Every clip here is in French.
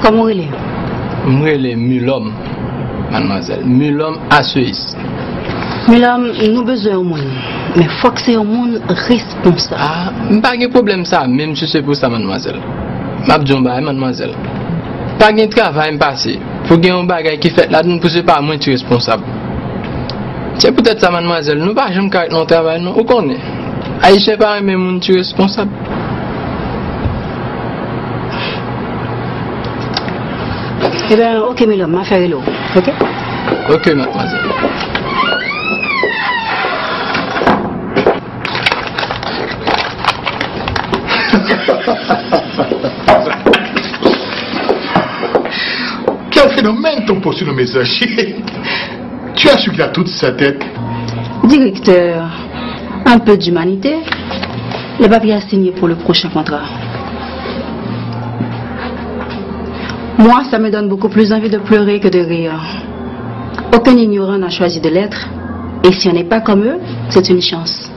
Comment il est? Moi, il est Mulhomme, mademoiselle. Mulhomme à Suisse. Mulhomme, nous avons besoin de monde. Mais il faut que c'est un monde responsable. Ah, pas de problème ça, même si c'est pour ça, mademoiselle. Mabdjomba, mademoiselle. Pas de travail passé. Faut qu'il y ait un bagage qui fait là, nous ne pouvons pas moins responsable. C'est peut-être ça, mademoiselle. Nous ne pouvons pas jamais faire notre travail, non? Où qu'on est? Haïtien pas même monde responsable. Eh bien, ok, Mulhomme, ma faire l'eau. Ok? Ok, mademoiselle. Quel phénomène ton poste le messager? Tu as su qu'il a toute sa tête. Directeur, un peu d'humanité. Le papier a signé pour le prochain contrat. Moi, ça me donne beaucoup plus envie de pleurer que de rire. Aucun ignorant n'a choisi de l'être. Et si on n'est pas comme eux, c'est une chance.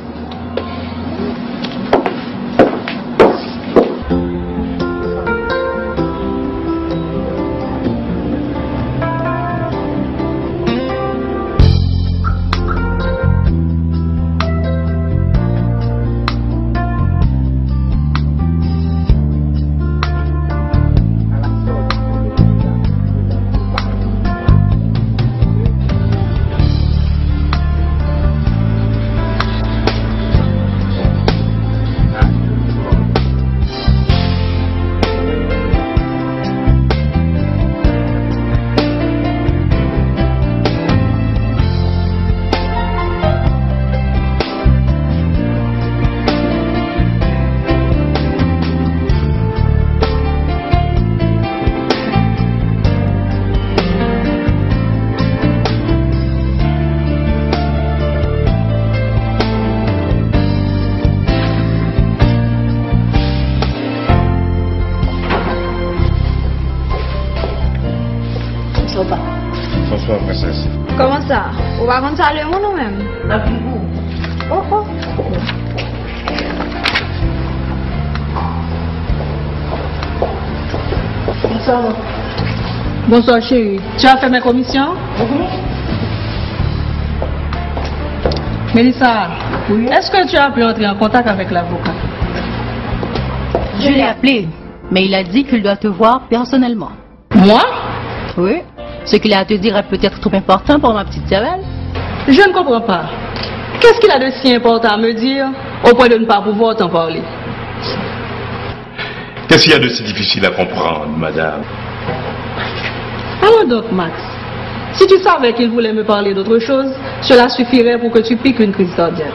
Bonsoir, princesse. Comment ça? On va rendre ça le monde ou même? Oh, oh. Bonsoir. Bonsoir chérie. Tu as fait mes commissions? Mélissa, oui. Est-ce que tu as pu entrer en contact avec l'avocat? Je l'ai appelé, mais il a dit qu'il doit te voir personnellement. Moi? Oui. Ce qu'il a à te dire est peut-être trop important pour ma petite Isabelle. Je ne comprends pas. Qu'est-ce qu'il a de si important à me dire au point de ne pas pouvoir t'en parler? Qu'est-ce qu'il y a de si difficile à comprendre, madame? Alors donc, Max, si tu savais qu'il voulait me parler d'autre chose, cela suffirait pour que tu piques une crise cardiaque.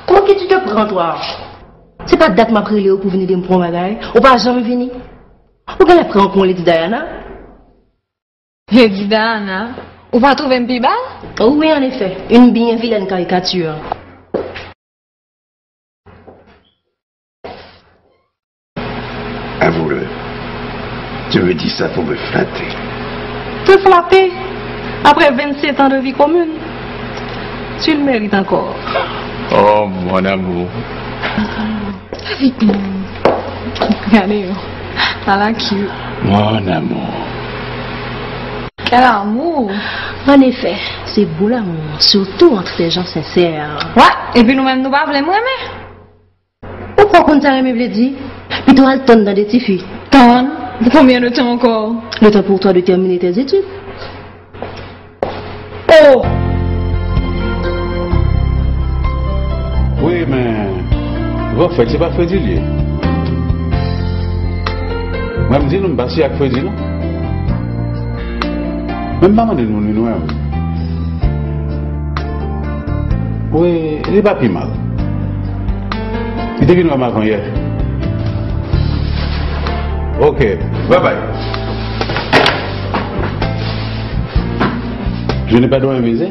Comment que tu te prends, toi? C'est pas date m'a pris pour venir me prendre bagaille. Ou pas jamais venir. Ou qu'elle a pris en compte Lady Diana? Lady Diana? On va trouver un plus bas? Oh oui, en effet. Une bien vilaine caricature. Avoue-le. Tu me dis ça pour me flatter. Te flatter? Après 27 ans de vie commune? Tu le mérites encore. Oh, mon amour. Regardez, à la cute. Mon amour. Quel amour! En effet, c'est beau l'amour, surtout entre des gens sincères. Ouais, et puis nous-mêmes, nous pas vraiment aimer. Pourquoi qu'on t'a aimé, dit? Puis tu as le temps dans des petites filles. Ton? Combien de temps encore? Le temps pour toi de terminer tes études. Oh! Oui, mais... En fait, c'est pas Freddy lié. Moi, je me dis, nous ne sommes pas avec Freddy, non? Même maman de nous, nous, oui, il n'est pas plus mal. Il était venu à ma hier. Ok, bye bye. Je n'ai pas droit à baiser.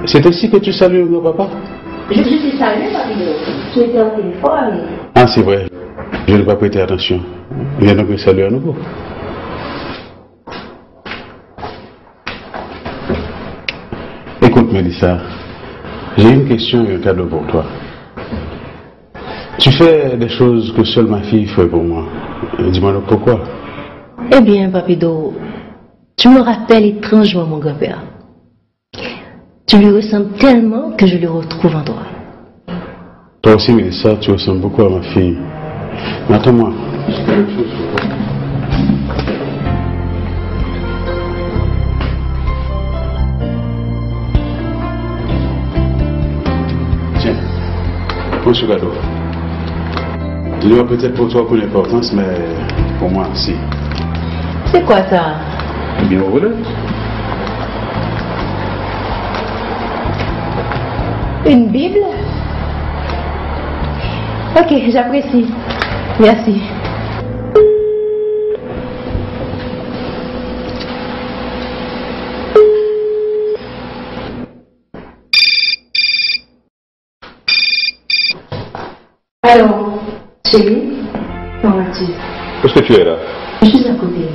C'est ainsi que tu salues mon papa? Je suis salué, papillon. Tu étais au téléphone. Ah, c'est vrai. Je n'ai pas prêté attention. Je viens donc me saluer à nouveau. Écoute, Mélissa, j'ai une question et un cadeau pour toi. Tu fais des choses que seule ma fille fait pour moi. Dis-moi donc pourquoi. Eh bien, Papido, tu me rappelles étrangement mon grand-père. Tu lui ressembles tellement que je le retrouve en toi. Toi aussi, mais ça, tu ressembles beaucoup à ma fille. Mais attends-moi. Je fais quelque chose pour toi. Tiens, prends ce cadeau. Dis-moi peut-être pour toi pour l'importance, mais pour moi, si. C'est quoi ça? Eh bien, voilà. Une Bible? Ok, j'apprécie. Merci. Alors, chérie, comment vas-tu? Est-ce que tu es là? Je suis à côté.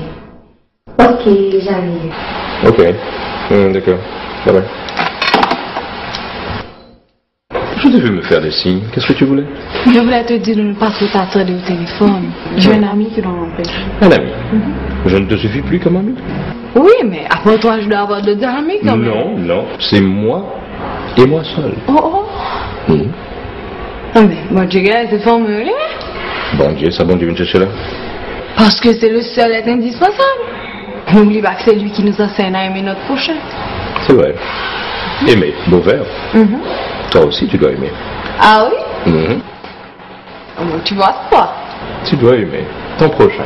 Ok, j'arrive. Ok, d'accord, ça va. Je devais me faire des signes. Qu'est-ce que tu voulais? Je voulais te dire de ne pas trop t'attarder au téléphone. J'ai un ami qui doit m'empêcher. Un ami? Je ne te suffis plus comme ami? Oui, mais après toi, je dois avoir d'autres amis quand même. Non, non, c'est moi et moi seul. Oh, oh. Ah, mais bon Dieu, c'est formulé. Bon Dieu, ça bon Dieu, viens chercher là. Parce que c'est le seul être indispensable. N'oublie pas que c'est lui qui nous enseigne à aimer notre prochain. C'est vrai. Aimer, beau verbe. Toi aussi, tu dois aimer. Ah oui? Bon, tu vois quoi? Tu dois aimer ton prochain.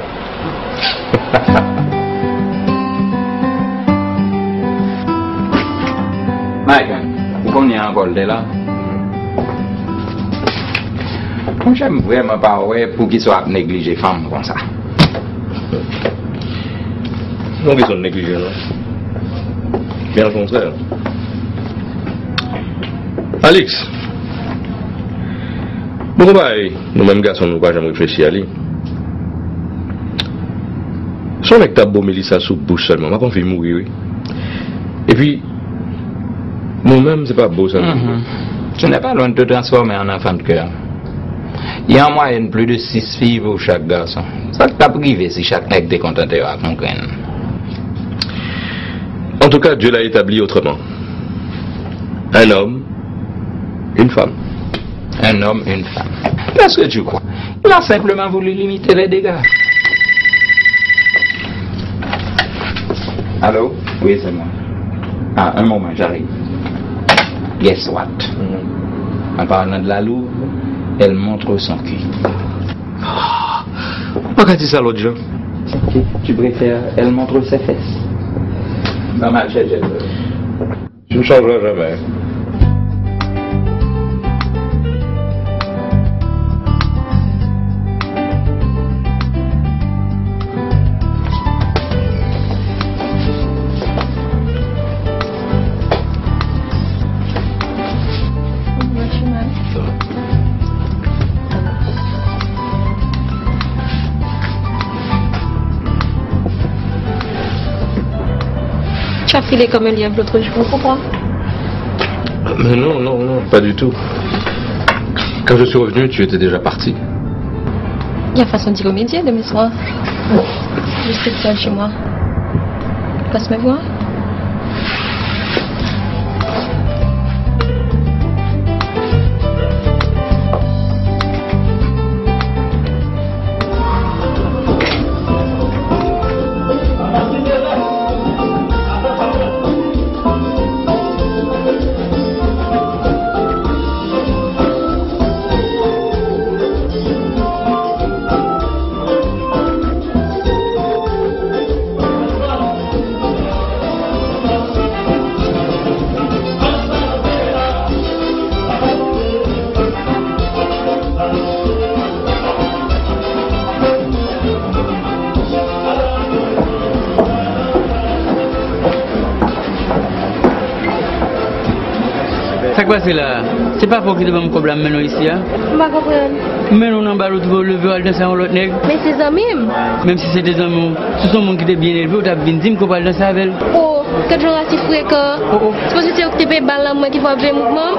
Mike, vous connaissez encore là? Moi, j'aime vraiment pas pour qu'ils soient négligés femmes comme ça. Non, ils sont négligés, non? Bien au contraire. Alex, bon, bah, nous-mêmes garçons, nous pas jamais réfléchi à lui. Son mec t'a beau Mélissa sous bouche seulement, ma fille mourir, oui. Et puis, nous-mêmes, c'est pas beau ça. Tu n'es pas loin de te transformer en enfant de cœur. Il y a en moyenne plus de 6 filles pour chaque garçon. Ça t'a privé si chaque mec t'est contenté à comprendre. En tout cas, Dieu l'a établi autrement. Un homme, une femme. Un homme, une femme. Qu'est-ce que tu crois? Il a simplement voulu limiter les dégâts. Allô? Oui, c'est moi. Ah, un moment, j'arrive. Guess what? En parlant de la louve, elle montre son cul. Pourquoi tu dis ça l'autre jour? Tu préfères, elle montre ses fesses. Non, ma chère, tu ne changeras jamais. Tu as filé comme un lièvre l'autre jour, pourquoi? Mais non, non, non, pas du tout. Quand je suis revenu, tu étais déjà parti. Il y a façon d'y remédier demain soir. Je serai seule chez moi. Passe me voir. Ça quoi c'est là? C'est pas pour qu'il y ait un problème maintenant ici, hein? Je ne comprends. Mais nous n'avons pas levé à danser en l'autre nègre. Mais c'est amis. Même si c'est des amis, ce sont des gens qui étaient bien élevés, tu as bien dit qu'on va danser avec elle. Oh, quand je reste fréquent. C'est parce que tu as occupé balle moi qui va faire mouvement.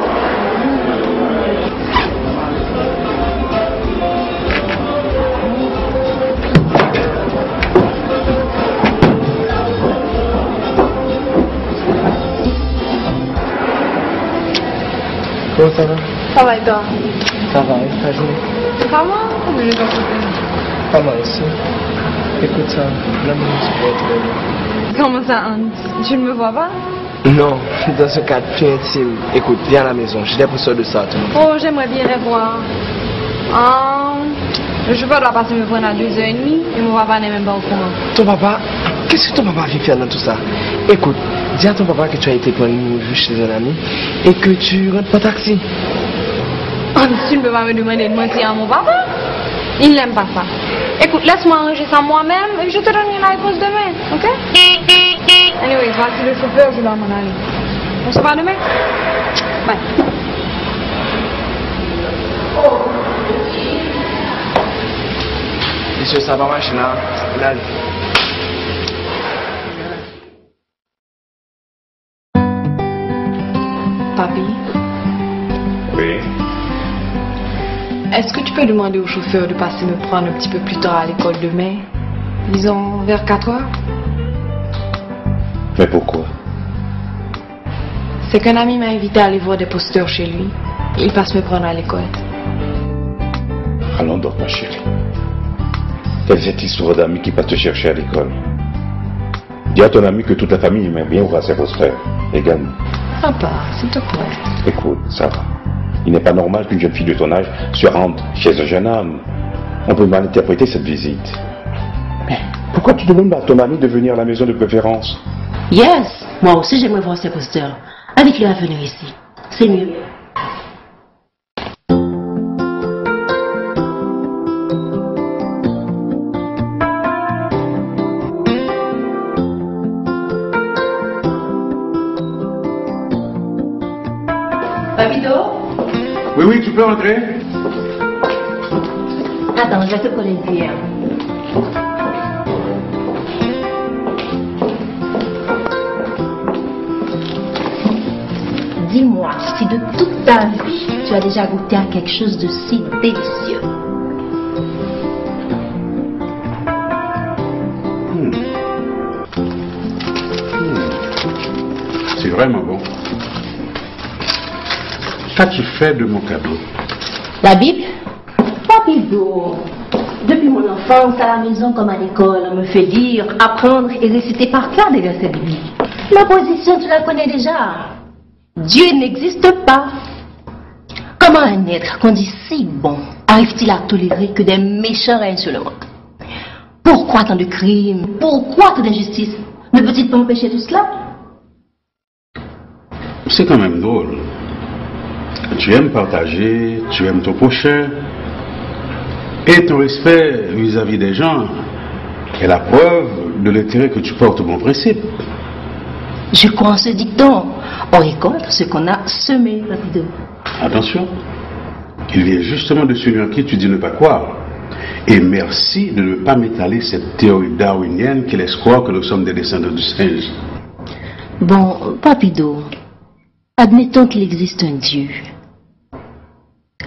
Comment ça va? Ça va et toi? Ça va, vas-y. Comment? Je vais t'écouter. Pas mal aussi. Écoute ça, la musique va être belle. Comment ça, Hans? Tu ne me vois pas? Non, dans ce cadre plus intime. Écoute, viens à la maison, j'étais pour ça de ça. Oh, j'aimerais bien les voir. Le chauffeur doit passer me prendre à 2h30 et mon papa n'est même pas au courant. Ton papa? Qu'est-ce que ton papa vient faire dans tout ça? Écoute, dis à ton papa que tu as été prendre une vue chez un ami et que tu rentres par taxi. Tu ne peux pas me demander de mentir à mon papa? Il n'aime pas ça. Écoute, laisse-moi arranger ça moi-même et je te donnerai la réponse demain, ok? Anyway, voici le chauffeur, je dois m'en aller. On se voit demain? Bye. Monsieur, ça va marcher là? Là. Papi? Oui. Est-ce que tu peux demander au chauffeur de passer me prendre un petit peu plus tard à l'école demain? Disons vers 4h? Mais pourquoi? C'est qu'un ami m'a invité à aller voir des posteurs chez lui. Il passe me prendre à l'école. Allons donc, ma chérie. Quelle est cette histoire d'amis qui passe te chercher à l'école? Dis à ton ami que toute la famille aime bien voir ses posteurs, également. Papa, s'il te plaît. Écoute, ça va. Il n'est pas normal qu'une jeune fille de ton âge se rende chez un jeune homme. On peut mal interpréter cette visite. Mais pourquoi tu demandes à ton ami de venir à la maison de préférence? Yes, moi aussi j'aimerais voir ces posters. Invite-le à venir ici. C'est mieux. Papido? Oui, tu peux entrer. Attends, je vais te coller une cuillère. Dis-moi si de toute ta vie, tu as déjà goûté à quelque chose de si délicieux. C'est vraiment bon. Qu'as-tu fait de mon cadeau? La Bible? Papido, depuis mon enfance à la maison comme à l'école, on me fait lire, apprendre et réciter par cœur des versets bibliques. Ma position, tu la connais déjà. Dieu n'existe pas. Comment un être qu'on dit si bon arrive-t-il à tolérer que des méchants règnent sur le monde? Pourquoi tant de crimes? Pourquoi tant d'injustice? Ne peut-il pas empêcher tout cela? C'est quand même drôle. Tu aimes partager, tu aimes ton prochain, et ton respect vis-à-vis des gens est la preuve de l'intérêt que tu portes au bon principe. Je crois en ce dicton. On récolte ce qu'on a semé, Rapido. Attention, il vient justement de celui en qui tu dis ne pas croire. Et merci de ne pas m'étaler cette théorie darwinienne qui laisse croire que nous sommes des descendants du singe. Bon, Papido, admettons qu'il existe un Dieu.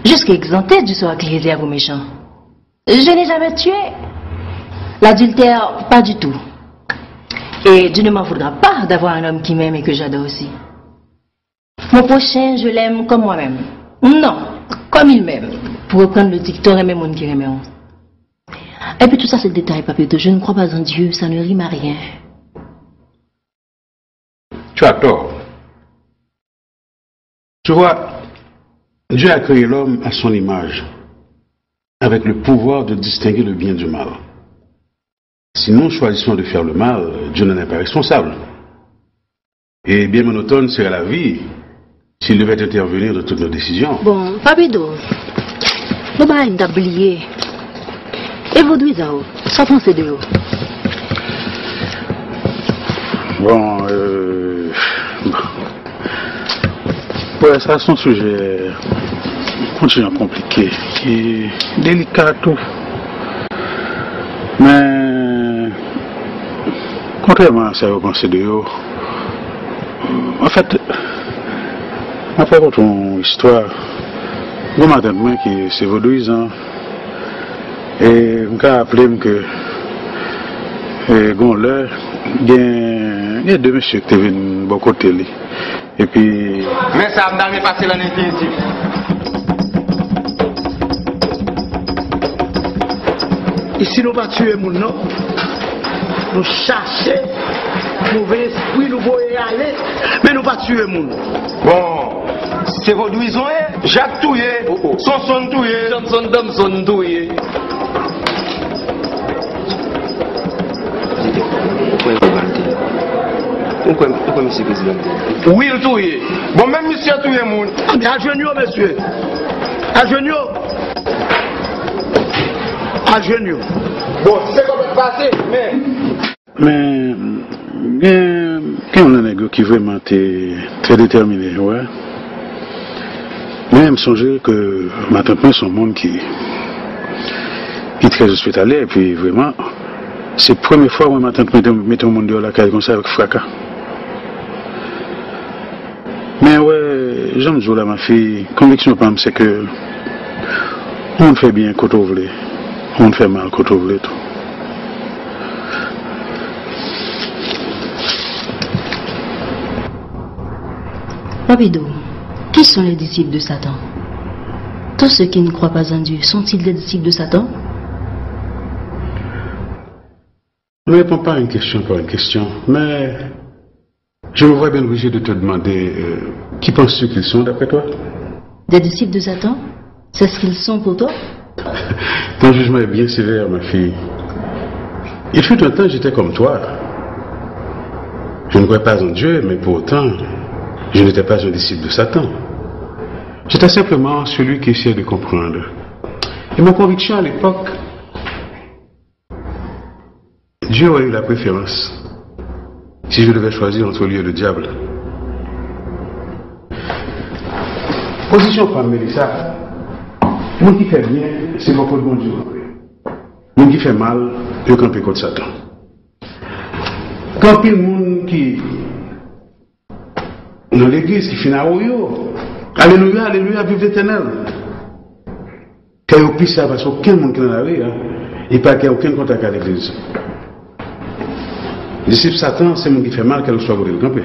Jusqu'à exempter du sort grillé à vos méchants. Je n'ai jamais tué. L'adultère, pas du tout. Et Dieu ne m'en voudra pas d'avoir un homme qui m'aime et que j'adore aussi. Mon prochain, je l'aime comme moi-même. Non, comme il m'aime. Pour reprendre le dicton, aimer mon qui aime. Et puis tout ça, c'est le détail, Papido. Je ne crois pas en Dieu, ça ne rime à rien. Tu as tort. Tu vois, Dieu a créé l'homme à son image, avec le pouvoir de distinguer le bien du mal. Si nous choisissons de faire le mal, Dieu n'en est pas responsable. Et bien monotone serait la vie s'il devait intervenir de toutes nos décisions. Bon, Papido, nous allons oublier. Et vous deux, ça pense de vous. Bon, ouais, ça c'est un sujet continuellement compliqué, qui est délicat tout. Mais, contrairement à ça, vous pensez de vous, en fait, après votre histoire, vous m'entendez que c'est vaudouisant. Et je me rappelle que, il y a deux messieurs qui sont venus de côté. Et puis... Mais ça a jamais passé l'année ici. Ici, nous ne pas tuer mon nom. Nous chercher mauvais esprit, nous voyons aller, mais nous pas tuer mon nom. Bon, c'est votre douison, Jacques Touye, Sonson Touye, Johnson Touye. Pourquoi monsieur le président? Oui, le Touye. Bon, même monsieur Touye, mon. Mais à genoux, monsieur. À genoux. À genoux. Bon, c'est comme passé, Mais quand on a un nègre qui vraiment est très déterminé, ouais. Mais je me songeais que ma tante son monde qui est très hospitalier, et puis vraiment, c'est la première fois où ma tante met au monde de la caille comme ça avec fracas. Mais ouais, j'aime dire là, ma fille, conviction pas c'est que on fait bien quand on veut, on fait mal quand on veut tout. Rapido, qui sont les disciples de Satan? Tous ceux qui ne croient pas en Dieu, sont-ils des disciples de Satan? Je ne réponds pas à une question par une question, mais je me vois bien obligé de te demander qui penses-tu qu'ils sont d'après toi? Des disciples de Satan? C'est ce qu'ils sont pour toi? Ton jugement est bien sévère, ma fille. Il fut un temps, j'étais comme toi. Je ne croyais pas en Dieu, mais pour autant, je n'étais pas un disciple de Satan. J'étais simplement celui qui essayait de comprendre. Et ma conviction à l'époque, Dieu aurait eu la préférence si je devais choisir entre lui et le diable. Position femme, Mélissa. Moi qui fait bien, c'est mon côté bon Dieu. Moi qui fait mal, je campe contre Satan. Quand il y a des gens qui dans l'église qui finit à Oyo, alléluia, alléluia, vive l'éternel. Quand il y a ça, parce qu'aucun monde qui n'en a rien, il n'y a aucun contact avec l'église. Les disciples Satan, c'est le monde qui fait mal, qu'elle soit pour le camper.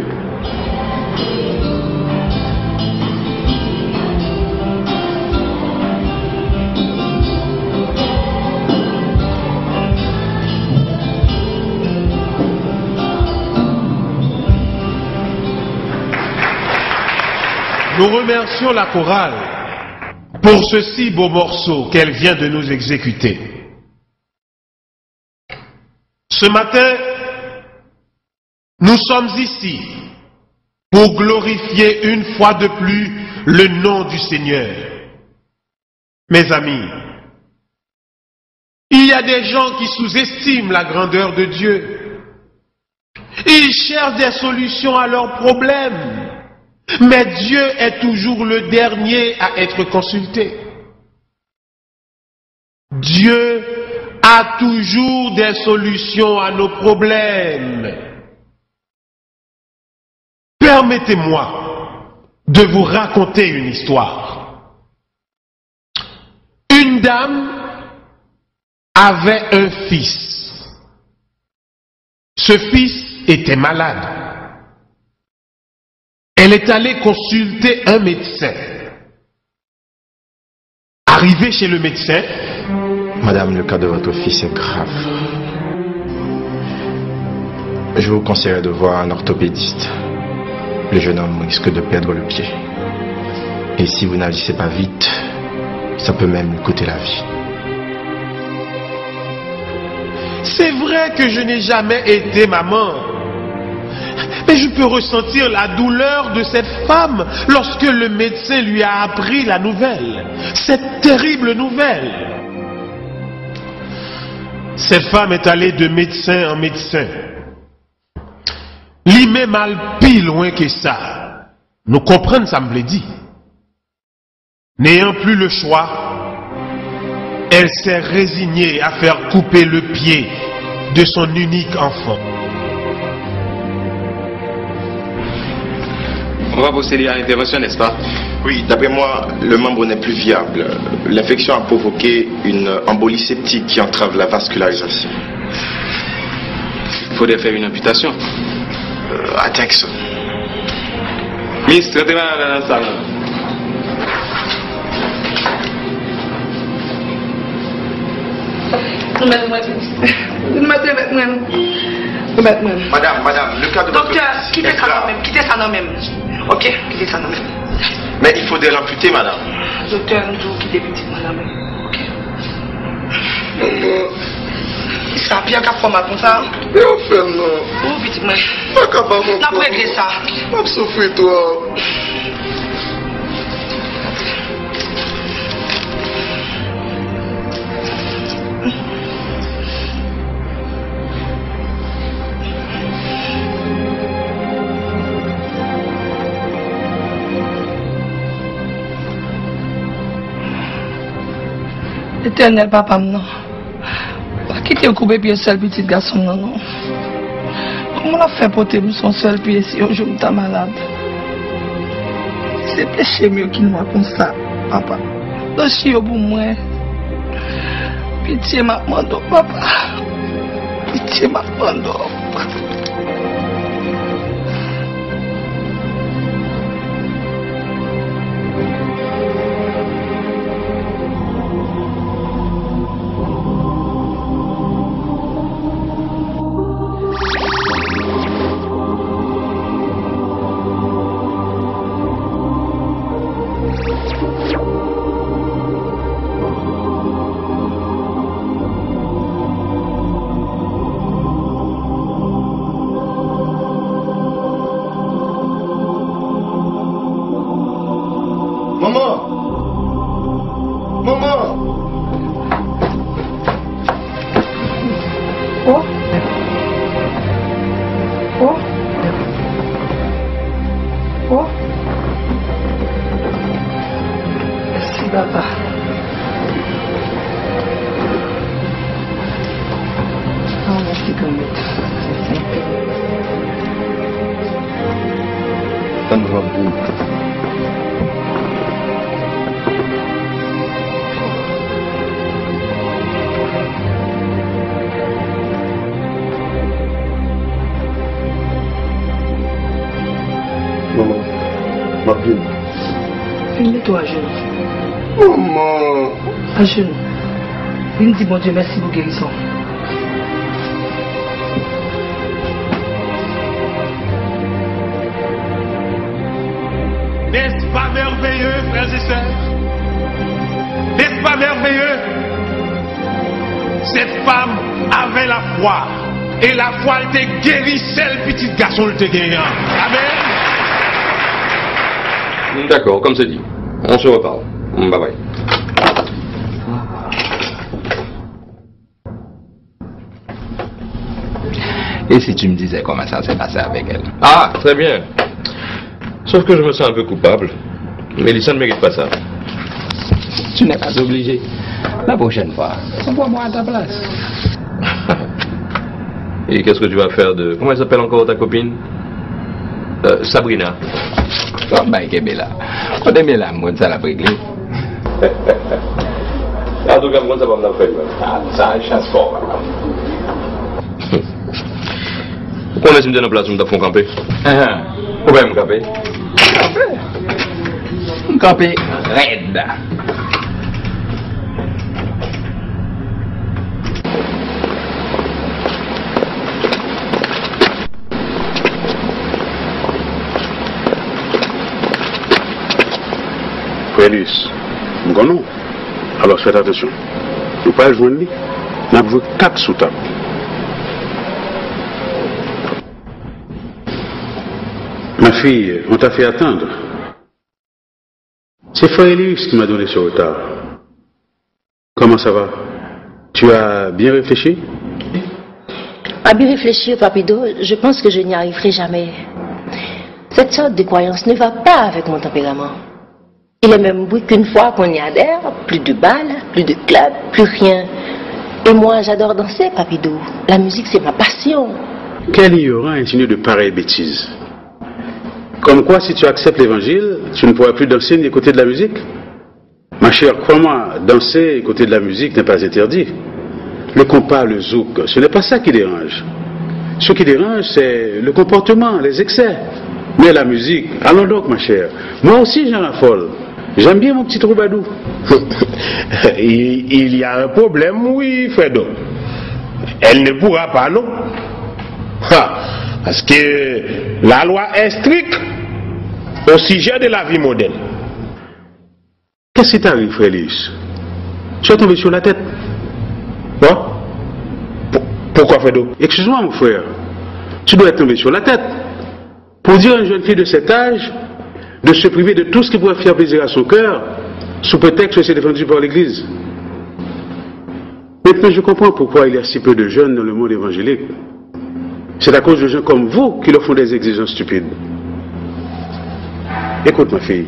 Nous remercions la chorale pour ce si beau morceau qu'elle vient de nous exécuter. Ce matin, nous sommes ici pour glorifier une fois de plus le nom du Seigneur. Mes amis, il y a des gens qui sous-estiment la grandeur de Dieu. Ils cherchent des solutions à leurs problèmes. Mais Dieu est toujours le dernier à être consulté. Dieu a toujours des solutions à nos problèmes. Permettez-moi de vous raconter une histoire. Une dame avait un fils. Ce fils était malade. Elle est allée consulter un médecin. Arrivée chez le médecin, Madame, le cas de votre fils est grave. Je vous conseillerais de voir un orthopédiste. Le jeune homme risque de perdre le pied. Et si vous n'agissez pas vite, ça peut même lui coûter la vie. C'est vrai que je n'ai jamais été maman. Mais je peux ressentir la douleur de cette femme lorsque le médecin lui a appris la nouvelle. Cette terrible nouvelle. Cette femme est allée de médecin en médecin. Li met mal pis loin que ça. Nous comprenons ça me l'a dit. N'ayant plus le choix, elle s'est résignée à faire couper le pied de son unique enfant. On va procéder à l'intervention, n'est-ce pas? Oui, d'après moi, le membre n'est plus viable. L'infection a provoqué une embolie septique qui entrave la vascularisation. Il faudrait faire une amputation. I think so. Miss, rentrez dans la salle. Madame, le cas de votre... Docteur, quittez ça non même. Ok, quittez ça non même. Mais il faudrait l'amputer, madame. Docteur, nous devons quitter petit madame. Ok. Ça a pire qu'à faire mal comme ça. Mais on fait non. Oh, petit moi. Pas capable. On a pas réglé ça. On souffre toi. Éternel papa, non. Pas quitter au couper pied seul petit garçon, non. Comment on a fait porter son seul pied si un jour je suis malade? C'est péché mieux qu'il m'a comme ça, papa. Le chien pour moi. Pitié m'a demandé, papa. Pitié m'a demandé. Filme-toi à genoux. Maman. À genoux. Il dit bon Dieu merci pour guérison. N'est-ce pas merveilleux, frères et sœurs? N'est-ce pas merveilleux? Cette femme avait la foi. Et la foi, elle t'a guéri, celle petite garçon, elle t'a guéri. Amen. D'accord, comme c'est dit. On se reparle. Bye bye. Et si tu me disais comment ça s'est passé avec elle? Ah, très bien. Sauf que je me sens un peu coupable. Mélissa ne mérite pas ça. Tu n'es pas obligé. La prochaine fois, envoie-moi à ta place. Et qu'est-ce que tu vas faire de... Comment elle s'appelle encore ta copine? Sabrina. Oh, bah, Kébéla. On aime la moi, ça l'a réglé. En tout cas, moi, ça va me faire. Ah, ça, chasse fort. Pourquoi on laisse me donner la place où me font camper? Pourquoi me camper? Camper raide. Félix, non. Alors faites attention. Nous ne pouvons pas joindre lui. Nous avons 4 sous table. Ma fille, on t'a fait attendre. C'est Félix qui m'a donné ce retard. Comment ça va? Tu as bien réfléchi? À bien réfléchir, Papido, je pense que je n'y arriverai jamais. Cette sorte de croyance ne va pas avec mon tempérament. Il est même oui qu'une fois qu'on y adhère, plus de balles, plus de clubs, plus rien. Et moi, j'adore danser, Papido. La musique, c'est ma passion. Quel ignorant insinue de pareilles bêtises? Comme quoi, si tu acceptes l'évangile, tu ne pourras plus danser ni écouter de la musique? Ma chère, crois-moi, danser et écouter de la musique n'est pas interdit. Le compas, le zouk, ce n'est pas ça qui dérange. Ce qui dérange, c'est le comportement, les excès. Mais la musique, allons donc ma chère. Moi aussi j'en raffole. J'aime bien mon petit troubadour. Il y a un problème, oui, Fredo. Elle ne pourra pas, non? Parce que la loi est stricte au sujet de la vie moderne. Qu'est-ce qui t'arrive, Félix? Tu es tombé sur la tête. Quoi? Pourquoi, Fredo? Excuse-moi, mon frère. Tu dois être tombé sur la tête. Pour dire à une jeune fille de cet âge de se priver de tout ce qui pourrait faire plaisir à son cœur, sous prétexte que c'est défendu par l'Église. Maintenant, je comprends pourquoi il y a si peu de jeunes dans le monde évangélique. C'est à cause de gens comme vous qui leur font des exigences stupides. Écoute, ma fille.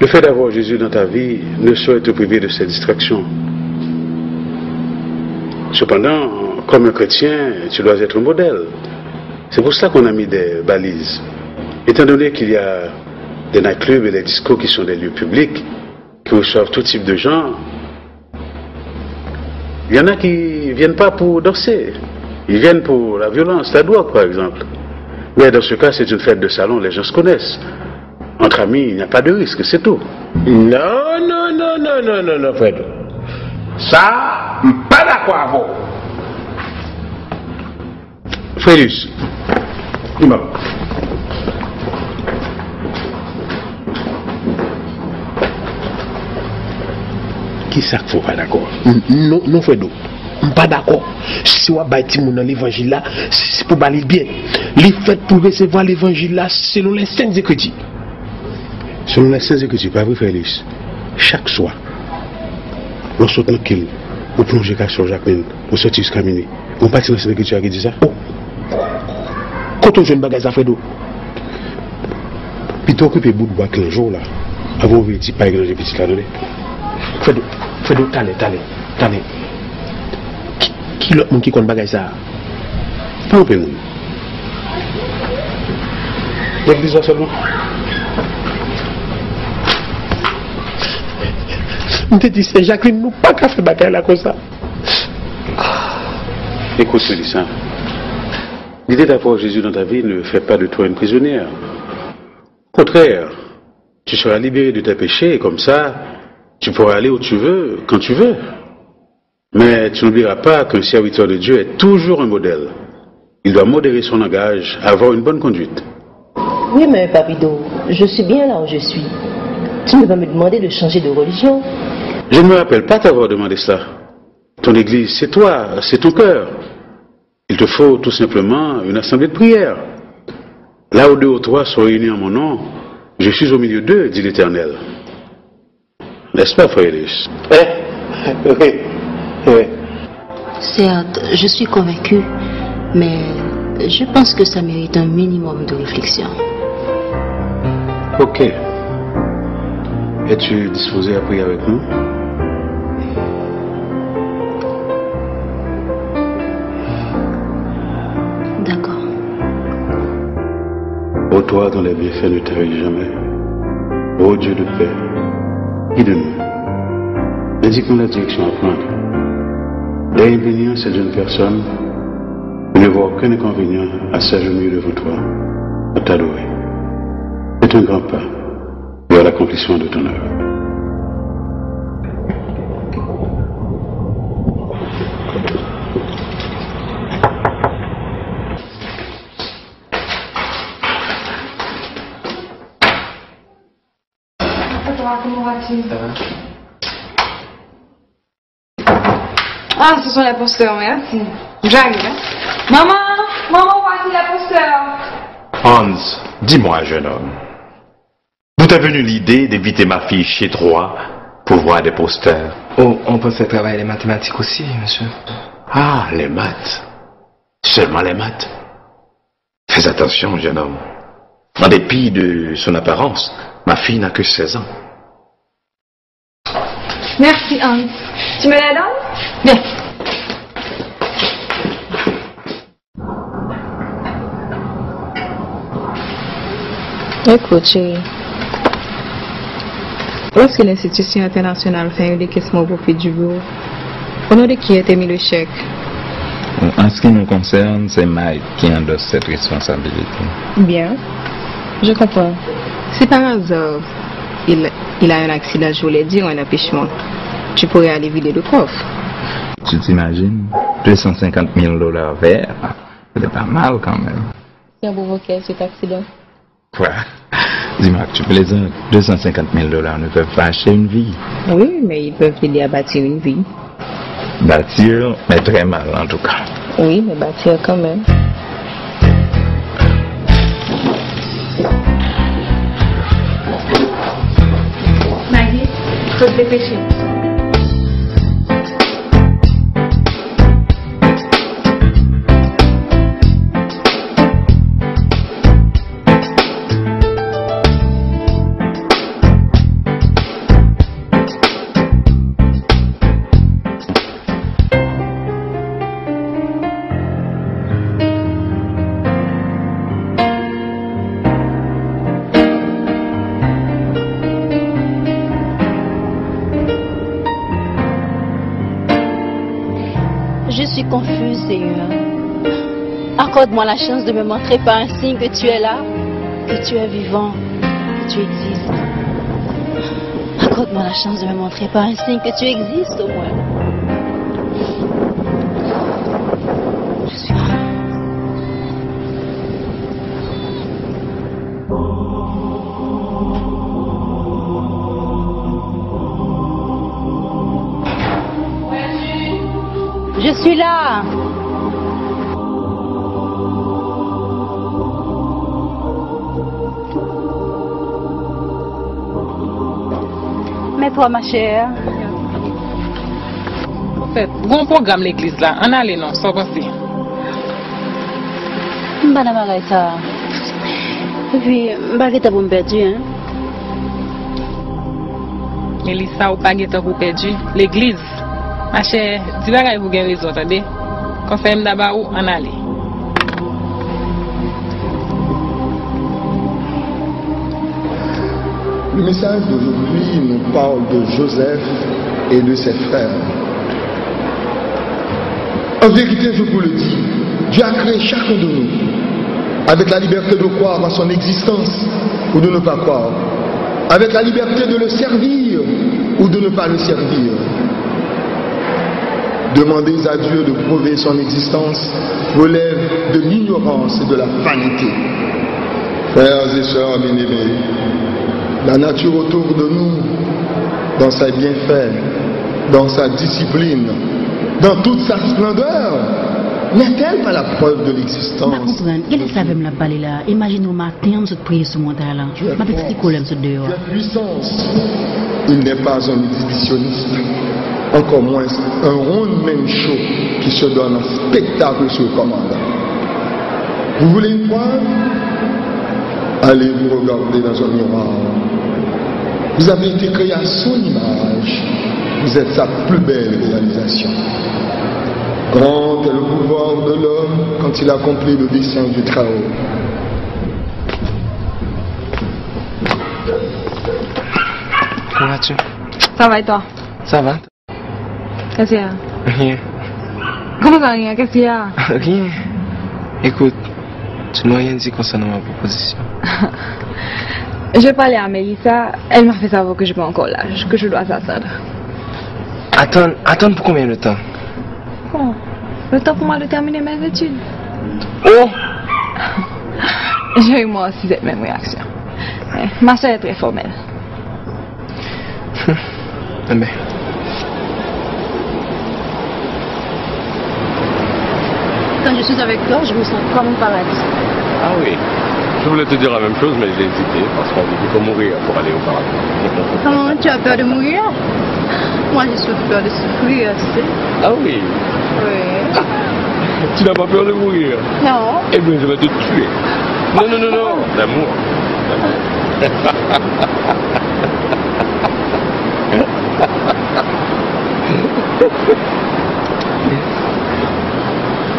Le fait d'avoir Jésus dans ta vie ne saurait te priver de cette distraction. Cependant, comme un chrétien, tu dois être un modèle. C'est pour cela qu'on a mis des balises. Étant donné qu'il y a des nightclubs et des discos qui sont des lieux publics, qui reçoivent tout type de gens, il y en a qui viennent pas pour danser. Ils viennent pour la violence, la drogue par exemple. Mais dans ce cas, c'est une fête de salon, les gens se connaissent. Entre amis, il n'y a pas de risque, c'est tout. Non, Fred. Ça, pas d'accord avec vous. Félix, dis-moi. Qui ça qu'il faut pas d'accord? Non, Fredo. Pas d'accord. Si on va bâtir dans l'évangile là, c'est pour baler bien. Les fêtes pour recevoir l'évangile là, selon les saintes écritures. Selon les saintes écritures, pas vrai, Félix? Chaque soir, on saute tranquille, on plonge sur Jacqueline, on sortit jusqu'à minuit. On partit dans cette écriture qui dit ça. Quand on fait une bagage à Fredo. Puis t'occupes bout de bois 15 jours là, avant de dire pas égranger petit là. Fredo, t'allez. Qui l'autre monde qui compte bagage ça? Pas un peu non. L'église seulement. Je te dis, c'est Jacqueline, nous pas qu'à faire bataille là comme ça. Écoute, Félix, l'idée d'avoir Jésus dans ta vie ne fait pas de toi une prisonnière. Au contraire, tu seras libéré de tes péchés et comme ça, tu pourras aller où tu veux, quand tu veux. Mais tu n'oublieras pas qu'un serviteur de Dieu est toujours un modèle. Il doit modérer son langage, avoir une bonne conduite. Oui, mais Papido, je suis bien là où je suis. Tu ne vas me demander de changer de religion. Je ne me rappelle pas t'avoir demandé cela. Ton église, c'est toi, c'est ton cœur. Il te faut tout simplement une assemblée de prière. Là où 2 ou 3 sont réunis en mon nom, je suis au milieu d'eux, dit l'Éternel. N'est-ce pas, frère Ellis? Oui. Certes, je suis convaincu, mais je pense que ça mérite un minimum de réflexion. Ok. Es-tu disposé à prier avec nous? D'accord. Ô toi dont les bienfaits ne t'arrivent jamais, ô Dieu de paix, guide-nous. Indique-nous la direction à prendre. D'ailleurs, bénir cette jeune personne, je ne vois aucun inconvénient à s'agenouiller devant toi, à t'adorer. C'est un grand pas vers l'accomplissement de ton œuvre. Comment vas-tu? Ah, ce sont les posteurs, merci. J'arrive, hein? Maman, voici les posteurs. Hans, dis-moi, jeune homme, d'où t'est venue l'idée d'éviter ma fille chez toi pour voir des posters? Oh, on peut faire travailler les mathématiques aussi, monsieur. Ah, les maths. Seulement les maths. Fais attention, jeune homme. En dépit de son apparence, ma fille n'a que 16 ans. Merci, Hans. Tu me la donnes? Bien. Écoute, chérie. Lorsque l'institution internationale fait un décaissement au profit du bureau, au nom de qui a été mis le chèque, En ce qui nous concerne, c'est Mike qui endosse cette responsabilité. Bien. Je comprends. C'est par hasard. Il a un accident, je voulais dire, un empêchement. Tu pourrais aller vider le coffre. Tu t'imagines? 250 000 $ verts. C'est pas mal quand même. Qui a provoqué cet accident? Quoi? Dis-moi que tu plaisantes. 250 000 $ ne peuvent pas acheter une vie. Oui, mais ils peuvent t'aider à bâtir une vie. Bâtir, mais très mal en tout cas. Oui, mais bâtir quand même. Maggie, faut te dépêcher. Je suis confuse, Seigneur. Accorde-moi la chance de me montrer par un signe que tu es là, que tu es vivant, que tu existes. Accorde-moi la chance de me montrer par un signe que tu existes au moins. Je suis là. Je suis là. Mais toi, ma chère. En fait, bon programme l'église là. On allait non, ça passer. Madame Agaïta. Et puis, Bagita vous me perdu, hein? Mélissa ou Bagita vous perdu. L'église. Ma chère, dis pas que vous avez raison, attendez. Conseil d'abord où on allait. Le message d'aujourd'hui nous parle de Joseph et de ses frères. En vérité, je vous le dis, Dieu a créé chacun de nous avec la liberté de croire à son existence ou de ne pas croire, avec la liberté de le servir ou de ne pas le servir. Demander à Dieu de prouver son existence relève de l'ignorance et de la vanité. Frères et sœurs bien-aimés, la nature autour de nous, dans ses bienfaits, dans sa discipline, dans toute sa splendeur, n'est-elle pas la preuve de l'existence? Qu'est-ce que ça veut me parler là? Imaginez-vous matin, je vais prier sur mon talent. Je vais expliquer ce dehors. La puissance, il n'est pas un exhibitionniste, encore moins un one-man show qui se donne un spectacle sur commande. Vous voulez une preuve? Allez vous regarder dans un miroir. Vous avez été créé à son image. Vous êtes sa plus belle réalisation. Grand est le pouvoir de l'homme quand il accomplit le dessein du Très-Haut. Comment vas-tu? Ça va et toi? Ça va? Qu'est-ce qu'il y a? Rien. Comment ça rien? Qu'est-ce qu'il y a? Rien. Écoute, tu n'as rien dit concernant ma proposition. Je parlais à Mélissa, elle m'a fait savoir que je n'ai pas encore l'âge, que je dois s'attendre. Attends pour combien de temps? Bon, le temps pour moi de terminer mes études. Oh! J'ai eu moi aussi cette même réaction. Ma soeur est très formelle. Mais... Quand je suis avec toi, je me sens comme un paradis. Ah oui. Je voulais te dire la même chose, mais j'ai hésité parce qu'on dit qu'il faut mourir pour aller au paradis. Comment tu as peur de mourir? Moi, j'ai peur de souffrir, tu sais. Ah oui. Oui. Tu n'as pas peur de mourir? Non. Eh bien, je vais te tuer. Non. L'amour.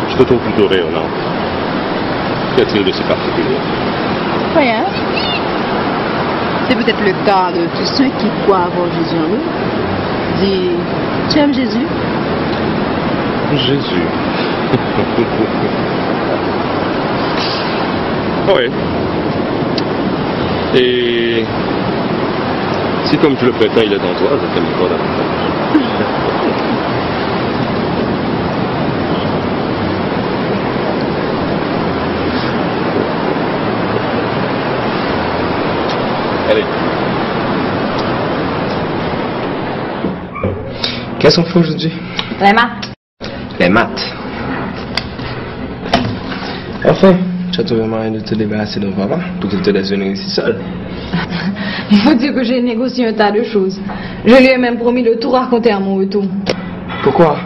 Je te trouve plutôt rayonnant. Qu'y-a-t-il de si particulier? Rien. C'est peut-être le cas de tous ceux qui croient avoir Jésus en eux. Dis, tu aimes Jésus? Jésus. Oui. Et si comme tu le prétends, il est en toi, je t'aime encore davantage. Allez. Qu'est-ce qu'on fait aujourd'hui? Les maths. Les maths. Enfin, tu as trouvé moyen de te débarrasser de papa pour qu'il te laisse venir ici seul. Il faut dire que j'ai négocié un tas de choses. Je lui ai même promis de tout raconter à mon retour. Pourquoi?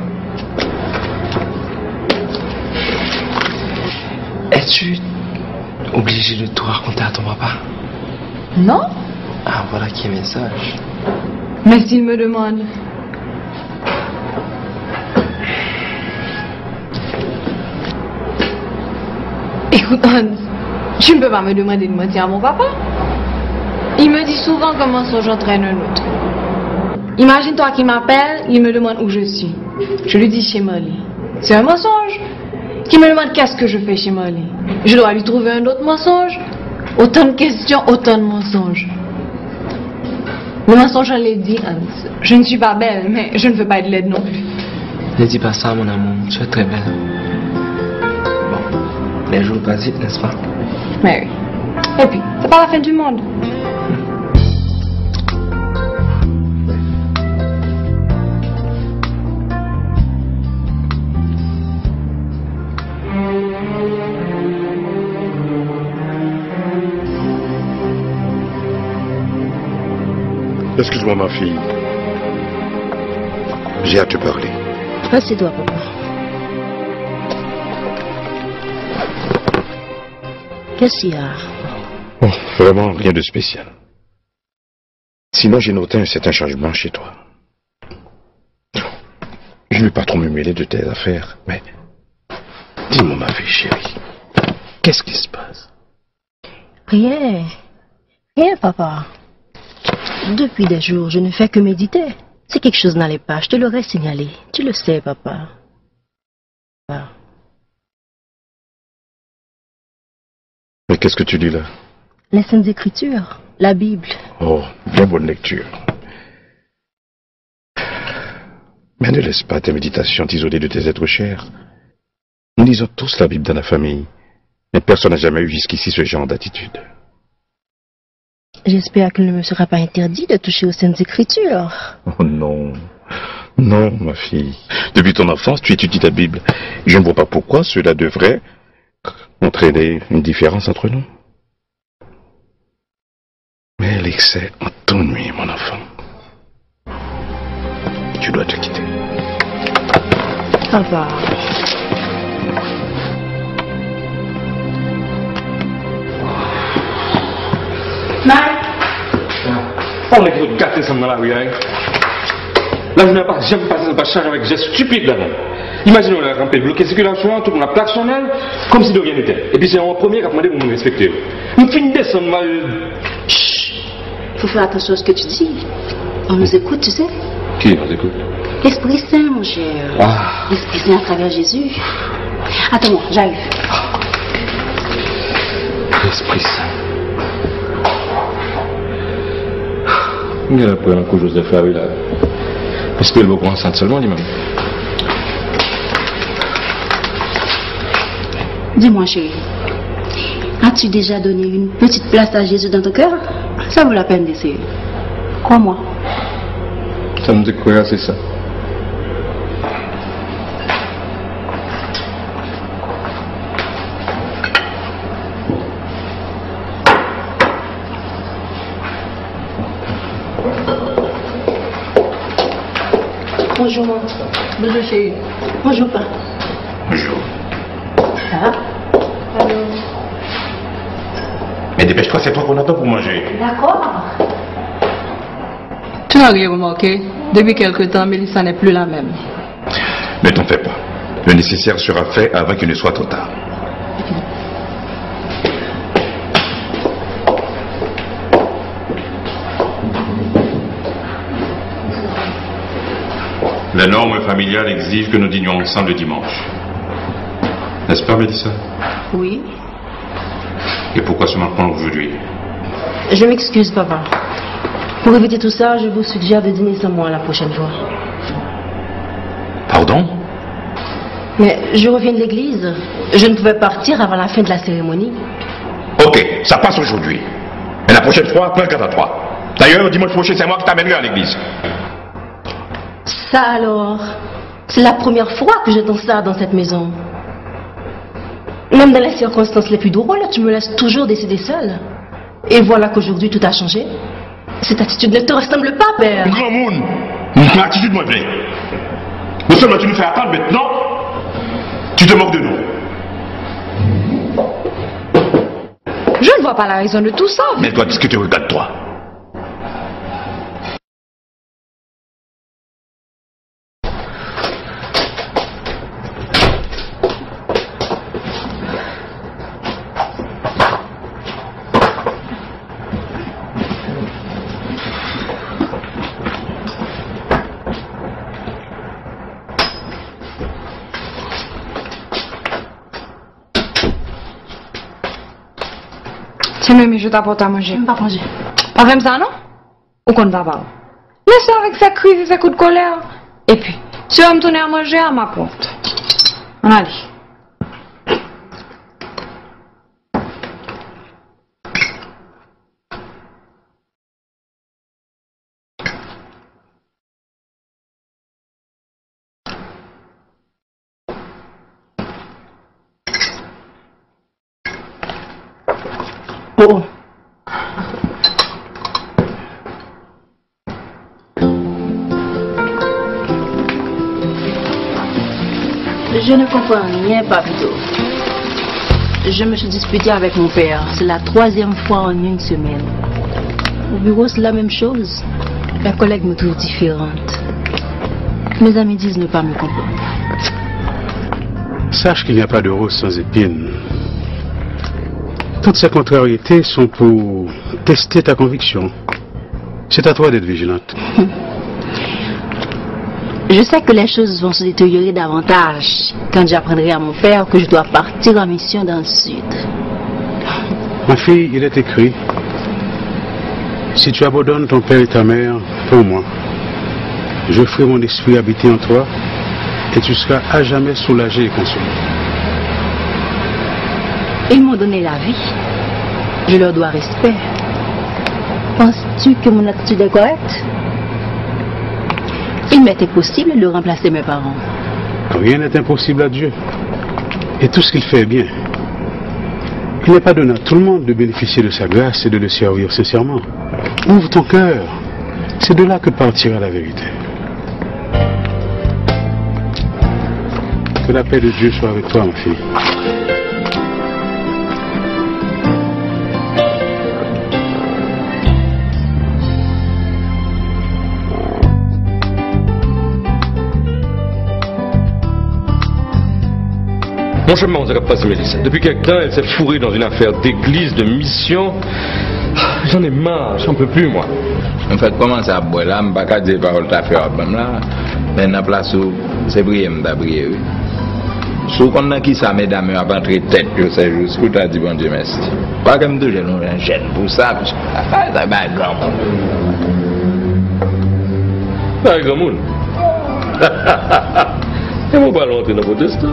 Es-tu obligé de tout raconter à ton papa? Non? Ah, voilà qui est le message. Mais s'il me demande. Écoute, Hans, tu ne peux pas me demander de mentir à mon papa. Il me dit souvent qu'un mensonge entraîne un autre. Imagine-toi qu'il m'appelle, il me demande où je suis. Je lui dis chez Molly. C'est un mensonge. Qui me demande qu'est-ce que je fais chez Molly. Je dois lui trouver un autre mensonge. Autant de questions, autant de mensonges. Le mensonge, je l'ai dit, Hans. Je ne suis pas belle, mais je ne veux pas être laide non plus. Ne dis pas ça, mon amour. Tu es très belle. Bon, les jours passent vite, n'est-ce pas? Mais oui. Et puis, c'est pas la fin du monde. Excuse-moi, ma fille. J'ai à te parler. Assieds-toi, papa. Qu'est-ce qu'il y a? Oh, vraiment rien de spécial. Sinon, j'ai noté un certain changement chez toi. Je ne vais pas trop me mêler de tes affaires, mais dis-moi, ma fille chérie, qu'est-ce qui se passe? Rien. Rien, papa. Depuis des jours, je ne fais que méditer. Si quelque chose n'allait pas, je te l'aurais signalé. Tu le sais, papa. Papa. Mais qu'est-ce que tu lis là? Les Saintes Écritures, la Bible. Oh, bien bonne lecture. Mais ne laisse pas tes méditations t'isoler de tes êtres chers. Nous lisons tous la Bible dans la famille, mais personne n'a jamais eu jusqu'ici ce genre d'attitude. J'espère qu'il ne me sera pas interdit de toucher aux Saintes Écritures. Oh non, non, ma fille. Depuis ton enfance, tu étudies ta Bible. Je ne vois pas pourquoi cela devrait entraîner une différence entre nous. Mais l'excès t'ennuie, mon enfant. Tu dois te quitter. Papa. Mike! On est tous gâtés ensemble dans la rue, hein? Là, je n'ai pas jamais passé un passage avec des gestes stupides là-dedans. Imaginez, on a rampé, bloqué la circulation, tout le monde a klaxonné, comme si de rien n'était. Et puis c'est en premier qui a demandé pour nous respecter. Nous finissons descendre mal. Il faut faire attention à ce que tu dis. On nous écoute, tu sais. Qui nous écoute? L'Esprit Saint, mon cher. Ah. L'Esprit Saint à travers Jésus. Attends-moi, j'arrive. L'Esprit Saint. Il y a après un coup Joseph là, oui, là. Parce que le beau enceinte seulement, lui-même. Dis-moi, chérie, as-tu déjà donné une petite place à Jésus dans ton cœur? Ça vaut la peine d'essayer. Crois-moi. Ça me dit quoi, c'est ça? Bonjour, maman. Bonjour, chérie. Bonjour, papa. Bonjour. Ça va? Allô. Mais dépêche-toi, c'est toi qu'on attend pour manger. D'accord. Tu n'as rien remarqué? Depuis quelque temps, Mélissa n'est plus la même. Ne t'en fais pas. Le nécessaire sera fait avant qu'il ne soit trop tard. La norme familiale exige que nous dînions ensemble le dimanche. Est-ce pas, Mélissa? Oui. Et pourquoi ce manquement aujourd'hui? Je m'excuse, papa. Pour éviter tout ça, je vous suggère de dîner sans moi la prochaine fois. Pardon? Mais je reviens de l'église. Je ne pouvais partir avant la fin de la cérémonie. Ok, ça passe aujourd'hui. Mais la prochaine fois, prends garde à toi. D'ailleurs, dimanche prochain, c'est moi qui t'amènerai à l'église. Ça alors? C'est la première fois que j'entends ça dans cette maison. Même dans les circonstances les plus drôles, tu me laisses toujours décider seule. Et voilà qu'aujourd'hui tout a changé. Cette attitude ne te ressemble pas, père. Grand monde, une attitude moins vraie. Non seulement tu nous fais attendre, maintenant, tu te moques de nous. Je ne vois pas la raison de tout ça. Mais toi, discuter, regarde-toi. Tiens, mais je t'apporte à manger. Pas manger. Pas comme ça, non? Ou qu'on va pas? Laisse avec sa crise et sa coups de colère. Et puis, tu vas me tourner à manger à ma porte. Allez. Oh. Je ne comprends rien, Papito. Je me suis disputé avec mon père. C'est la 3e fois en une semaine. Au bureau, c'est la même chose. La collègue me trouve différente. Mes amis disent ne pas me comprendre. Sache qu'il n'y a pas de rose sans épines. Toutes ces contrariétés sont pour tester ta conviction. C'est à toi d'être vigilante. Je sais que les choses vont se détériorer davantage quand j'apprendrai à mon père que je dois partir en mission dans le sud. Ma fille, il est écrit, si tu abandonnes ton père et ta mère pour moi, je ferai mon esprit habiter en toi et tu seras à jamais soulagé et consolé. Ils m'ont donné la vie. Je leur dois respect. Penses-tu que mon attitude est correcte? Il m'était possible de remplacer mes parents. Rien n'est impossible à Dieu. Et tout ce qu'il fait est bien. Il n'est pas donné à tout le monde de bénéficier de sa grâce et de le servir sincèrement. Ouvre ton cœur. C'est de là que partira la vérité. Que la paix de Dieu soit avec toi, ma fille. Mon chemin, on ne dirait pas si Mélissa. Depuis quelque temps, elle s'est fourrée dans une affaire d'église, de mission. J'en ai marre, j'en peux plus, moi. En fait, comment ça boit là? Je ne peux pas dire parole ta fait là. Mais dans la place où c'est prier, je prier. Si on a qui ça, mesdames, à pas très tête que ces jours, si vous avez dit bon Dieu merci. Pas comme deux jeunes, on gêne pour ça, parce que ça va être grand monde. Pas grand monde. Et mon ballon entre dans le protestant.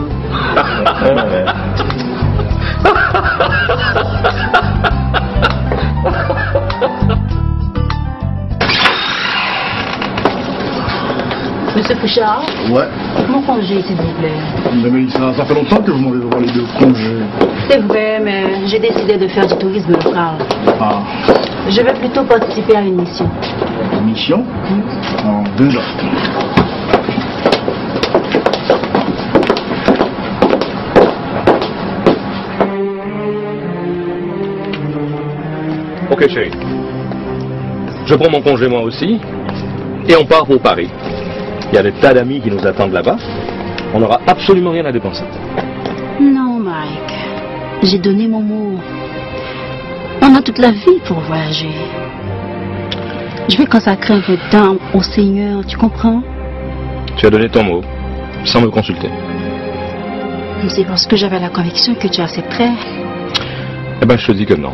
Monsieur Fouchard? Ouais. Mon congé, s'il vous plaît. Mais Mélissa, ça fait longtemps que vous m'avez parlé de congé. C'est vrai, mais j'ai décidé de faire du tourisme local. Ah. Je vais plutôt participer à une mission. Une mission? En 2 ans. Ok chérie, je prends mon congé moi aussi et on part pour Paris. Il y a des tas d'amis qui nous attendent là-bas. On n'aura absolument rien à dépenser. Non, Mike. J'ai donné mon mot. On a toute la vie pour voyager. Je vais consacrer un peu de temps au Seigneur, tu comprends? Tu as donné ton mot sans me consulter. C'est parce que j'avais la conviction que tu accepterais. Eh ben, je te dis que non.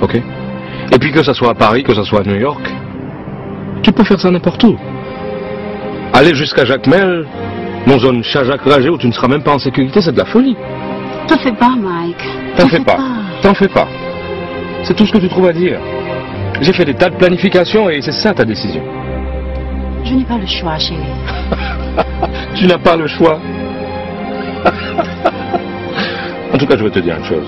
Ok? Et puis que ça soit à Paris, que ça soit à New York, tu peux faire ça n'importe où. Aller jusqu'à Jacmel, dans une Chajak-Ragé où tu ne seras même pas en sécurité, c'est de la folie. T'en fais pas, Mike. T'en fais pas. T'en fais pas. C'est tout ce que tu trouves à dire. J'ai fait des tas de planifications et c'est ça ta décision. Je n'ai pas le choix, chérie. Tu n'as pas le choix. En tout cas, je vais te dire une chose.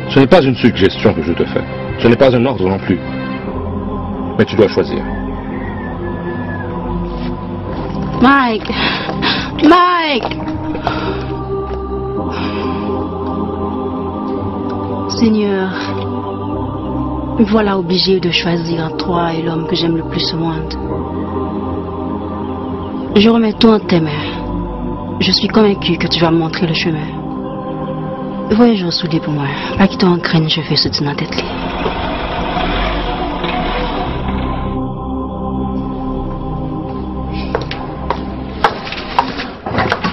Ce n'est pas une suggestion que je te fais. Ce n'est pas un ordre non plus. Mais tu dois choisir. Mike. Mike. Seigneur, me voilà obligé de choisir entre toi et l'homme que j'aime le plus au monde. Je remets tout en tes mains. Je suis convaincu que tu vas me montrer le chemin. Voyage au soulier pour moi. Pas qu'il t'en craigne, je fais ce dans la tête.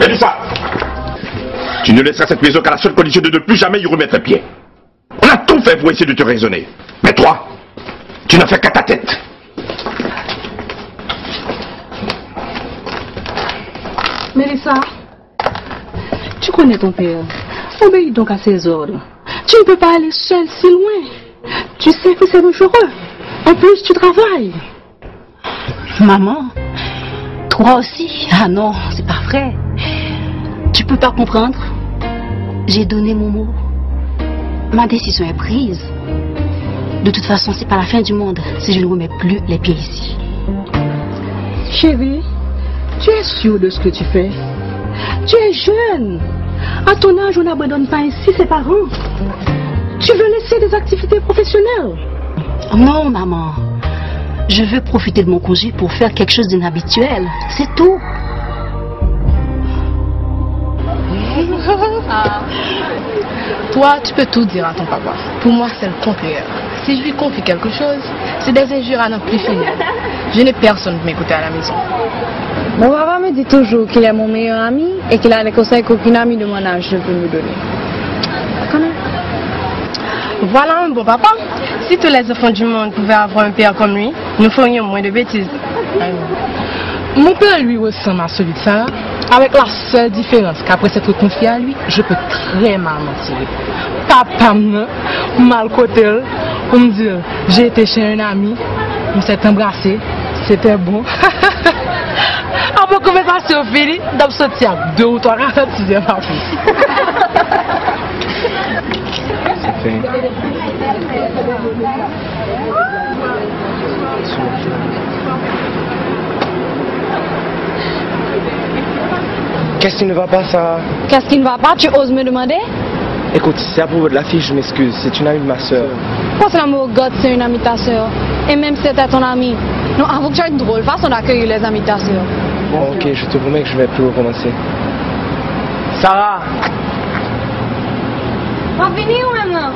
Mélissa, tu ne laisseras cette maison qu'à la seule condition de ne plus jamais y remettre pied. On a tout fait pour essayer de te raisonner. Mais toi, tu n'as fait qu'à ta tête. Mélissa, tu connais ton père. Obéis donc à ses ordres. Tu ne peux pas aller seule si loin. Tu sais que c'est dangereux. En plus, tu travailles. Maman, toi aussi. Ah non, c'est pas vrai. Tu peux pas comprendre. J'ai donné mon mot. Ma décision est prise. De toute façon, c'est pas la fin du monde si je ne remets plus les pieds ici. Chérie, tu es sûre de ce que tu fais? Tu es jeune. À ton âge, on n'abandonne pas ainsi ses parents. Tu veux laisser des activités professionnelles? Non, maman. Je veux profiter de mon congé pour faire quelque chose d'inhabituel. C'est tout. Toi, tu peux tout dire à ton papa. Pour moi, c'est le contraire. Si je lui confie quelque chose, c'est des injures à n'en plus finir. Je n'ai personne pour m'écouter à la maison. Mon papa me dit toujours qu'il est mon meilleur ami et qu'il a des conseils qu'aucun ami de mon âge ne peut me donner. Voilà un bon papa. Si tous les enfants du monde pouvaient avoir un père comme lui, nous ferions moins de bêtises. Mon père, lui, ressemble à celui de Sarah, avec la seule différence qu'après s'être confié à lui, je peux très mal mentir. Papa, mal côté, pour me dire, j'ai été chez un ami, on s'est embrassé, c'était bon. Après conversation finie, d'ab sorti à 2 ou 3 6e par plus. C'est fait. Qu'est-ce qui ne va pas, ça? Qu'est-ce qui ne va pas? Tu oses me demander? Écoute, si c'est à propos de la fille, je m'excuse. C'est une amie de ma soeur. Pense l'amour God, c'est une amie de ta soeur. Et même si c'était ton amie. Non, avoue que tu as une drôle façon d'accueillir les amis de ta soeur. Bon, ok, je te promets que je vais plus recommencer. Sarah! On va finir ou même là?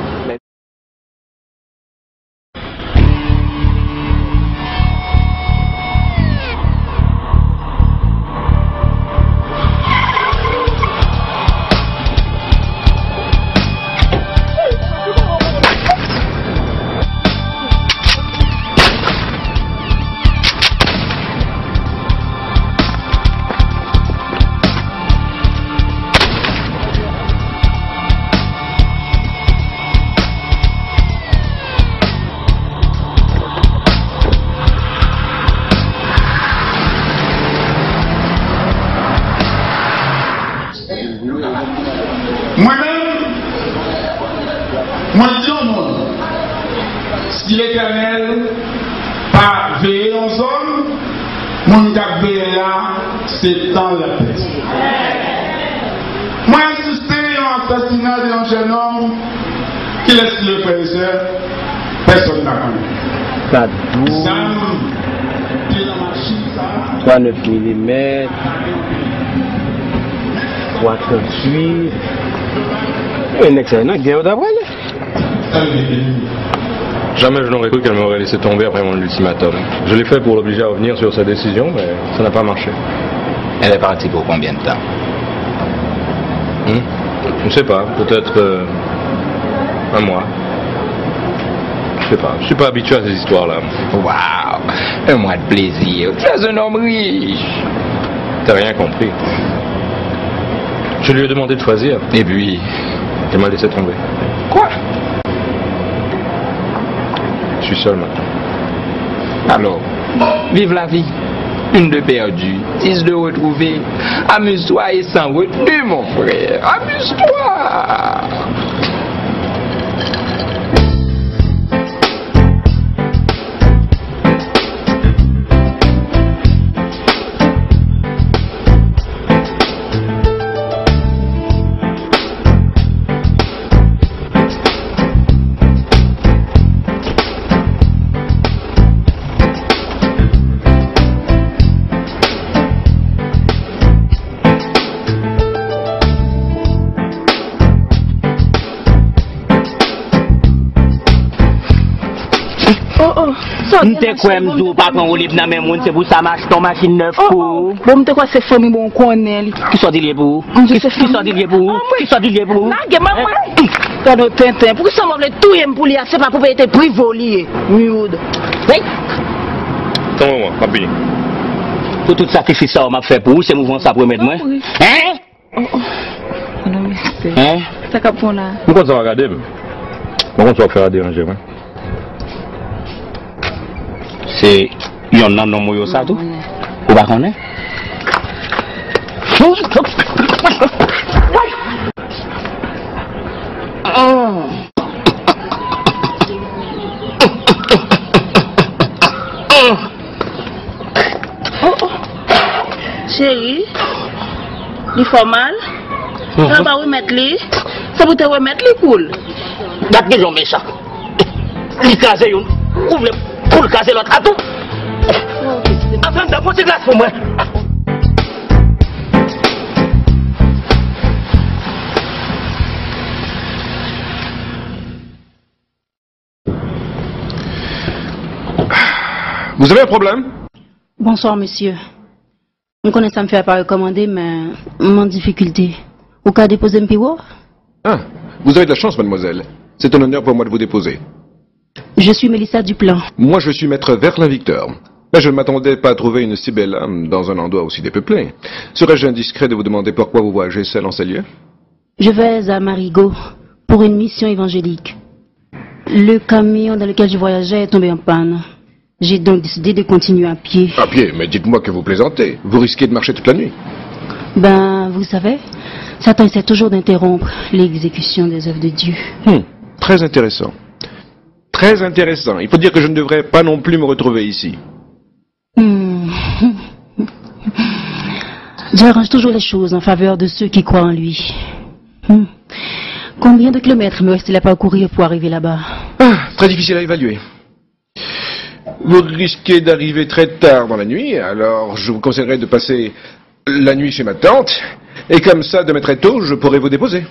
Moi-même, moi dis au monde, si l'Éternel pas veillé en zone, mon cap veillé là, c'est dans la paix. Moi insisté en assassinat d'un jeune homme qui laisse le frère et soeur, personne n'a connu. Kadou, 39 mm, 338. Un excellent guerre d'après. Jamais je n'aurais cru qu'elle m'aurait laissé tomber après mon ultimatum. Je l'ai fait pour l'obliger à revenir sur sa décision, mais ça n'a pas marché. Elle est partie pour combien de temps? Je ne sais pas, peut-être un mois. Je sais pas, je suis pas habitué à ces histoires-là. Waouh, un mois de plaisir. Tu es un homme riche. T'as rien compris. Je lui ai demandé de choisir. Et puis, elle m'a laissé tomber. Quoi? Je suis seul maintenant. Alors, vive la vie. Une de perdue, 10 de retrouvée. Amuse-toi et sans retenue, mon frère. Amuse-toi. M'te quoi m'dou pas qu'on libre dans même monde c'est pour ça marche ton machine neuf pour. Bon m'te quoi c'est famille bon connaît. Qui sont dit pour? Qui sont dit pour? Qui sont dit pour? Là maman. Toi no tintin. Pour ça m'veut tout yem pour lui c'est pas pour être privolier. Miud. Oui. Attends moi, papi. Pour tout sacrifice ça m'a fait pour c'est mouvement ça pour mettre moi. Hein? Non mais Hein? ça capon là. Pourquoi ça va regarder? Pourquoi tu vas faire déranger moi? C'est yon nan non moyo ça tout. Ou pas connaît? Chérie, il faut mal. On va remettre lui. Ça vous te remettre lui cool. Date que j'en mets ça. Il case yon. Ouvre pour le caser l'autre à tout. Enfin, d'abord, c'est glace pour moi. Vous avez un problème? Bonsoir, monsieur. Je connais ça me fait pas recommander, mais mon difficulté. Au cas déposer un piwo? Ah, vous avez de la chance, mademoiselle. C'est un honneur pour moi de vous déposer. Je suis Mélissa Duplan. Moi, je suis maître Verlin Victor. Mais je ne m'attendais pas à trouver une si belle âme dans un endroit aussi dépeuplé. Serais-je indiscret de vous demander pourquoi vous voyagez seul en ces lieux? Je vais à Marigot pour une mission évangélique. Le camion dans lequel je voyageais est tombé en panne. J'ai donc décidé de continuer à pied. À pied? Mais dites-moi que vous plaisantez. Vous risquez de marcher toute la nuit. Ben, vous savez, Satan essaie toujours d'interrompre l'exécution des œuvres de Dieu. Très intéressant. Très intéressant. Il faut dire que je ne devrais pas non plus me retrouver ici. Dieu arrange toujours les choses en faveur de ceux qui croient en lui. Combien de kilomètres me reste-t-il à parcourir pour arriver là-bas? Très difficile à évaluer. Vous risquez d'arriver très tard dans la nuit, alors je vous conseillerais de passer la nuit chez ma tante, et comme ça, demain très tôt, je pourrai vous déposer.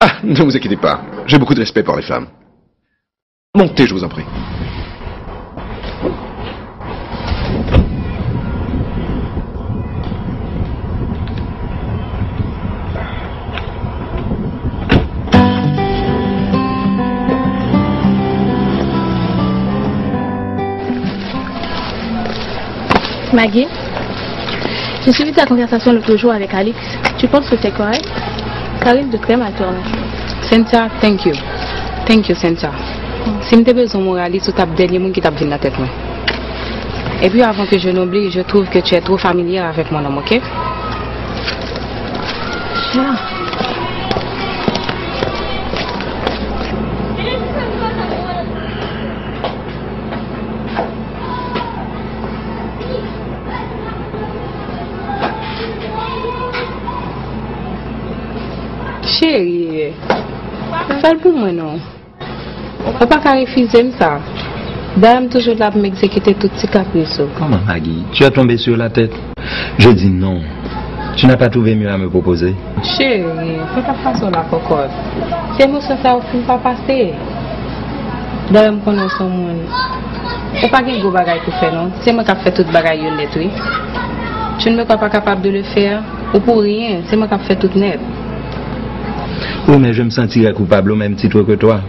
Ah, ne vous inquiétez pas, j'ai beaucoup de respect pour les femmes. Montez, je vous en prie. Maggie, j'ai suivi ta conversation l'autre jour avec Alix. Tu penses que c'est correct? Karine de très mal tourné. Cynthia, thank you. Thank you, Cynthia. Si je besoin de moraliser, tu tapes dernier monde qui tape dans la tête. Et puis avant que je n'oublie, je trouve que tu es trop familière avec mon homme, ok? Chérie, fais pour moi non. On peut pas refuser ça. Dame toujours là pour m'exécuter toutes ces caprices. Comment Maggie? Tu as tombé sur la tête? Je dis non. Tu n'as pas trouvé mieux à me proposer? Chérie, fais pas façon la cocotte. C'est émotion ça au film pas passer. Dame connaît son monde. C'est pas qu'il y a des bagages pour faire non. C'est moi qui ai fait toute bagaille net oui. Tu ne me crois pas capable de le faire ou pour rien. C'est moi qui ai fait tout net. Oui, mais je me sentirais coupable au même titre que toi.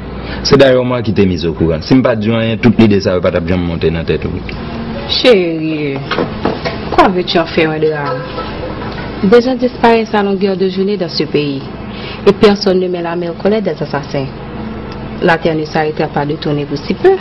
C'est d'ailleurs moi qui t'ai mis au courant. Si je ne pas dit rien, toute l'idée ça ne va pas bien me monter dans la tête. Chérie, quoi veux-tu en faire de là? Des gens disparaissent à longueur de journée dans ce pays. Et personne ne met la main au collet des assassins. La terre ne s'arrêtera pas de tourner pour si peu.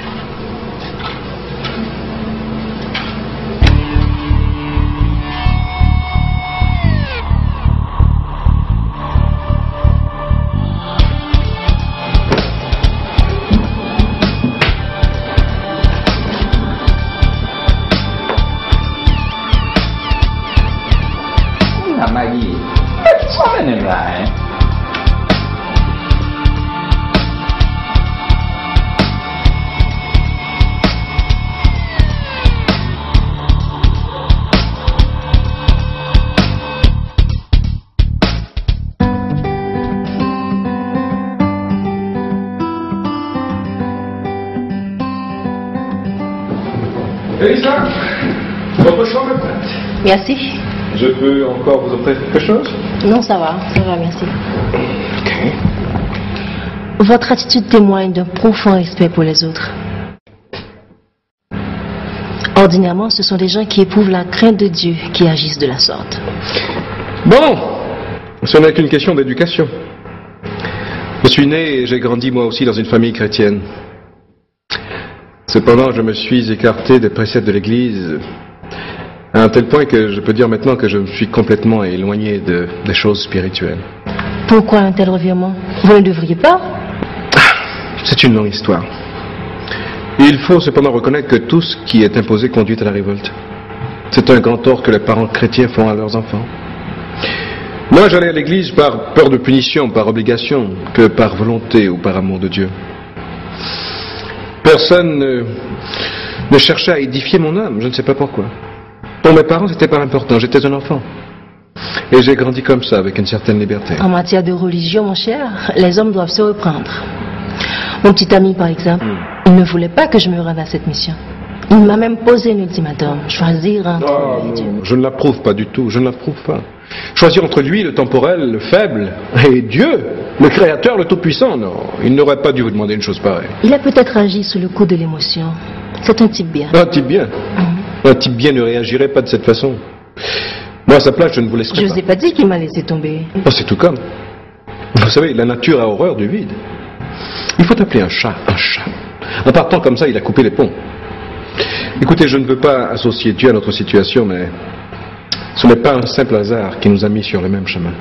Maggie, tu m'emmènes là, hein? Elisa, votre chambre est prête. Merci. Je peux encore vous offrir quelque chose? Non, ça va, merci. Votre attitude témoigne d'un profond respect pour les autres. Ordinairement, ce sont des gens qui éprouvent la crainte de Dieu qui agissent de la sorte. Bon, ce n'est qu'une question d'éducation. Je suis né et j'ai grandi moi aussi dans une famille chrétienne. Cependant, je me suis écarté des préceptes de l'Église à un tel point que je peux dire maintenant que je me suis complètement éloigné des choses spirituelles. Pourquoi un tel revirement? Vous ne devriez pas? C'est une longue histoire. Il faut cependant reconnaître que tout ce qui est imposé conduit à la révolte. C'est un grand tort que les parents chrétiens font à leurs enfants. Moi, j'allais à l'église par peur de punition, par obligation, que par volonté ou par amour de Dieu. Personne ne cherchait à édifier mon âme, je ne sais pas pourquoi. Pour mes parents, c'était pas important, j'étais un enfant. Et j'ai grandi comme ça, avec une certaine liberté. En matière de religion, mon cher, les hommes doivent se reprendre. Mon petit ami, par exemple, il ne voulait pas que je me rende à cette mission. Il m'a même posé un ultimatum, choisir entre lui et Dieu. Je ne l'approuve pas du tout, je ne l'approuve pas. Choisir entre lui, le temporel, le faible, et Dieu, le Créateur, le Tout-Puissant, non. Il n'aurait pas dû vous demander une chose pareille. Il a peut-être agi sous le coup de l'émotion. C'est un type bien. Un type bien. Un type bien ne réagirait pas de cette façon. Moi, à sa place, je ne vous laisserai Je pas. vous ai pas dit qu'il m'a laissé tomber. Oh, c'est tout comme. Vous savez, la nature a horreur du vide. Il faut appeler un chat un chat. En partant comme ça, il a coupé les ponts. Écoutez, je ne veux pas associer Dieu à notre situation, mais ce n'est pas un simple hasard qui nous a mis sur le même chemin.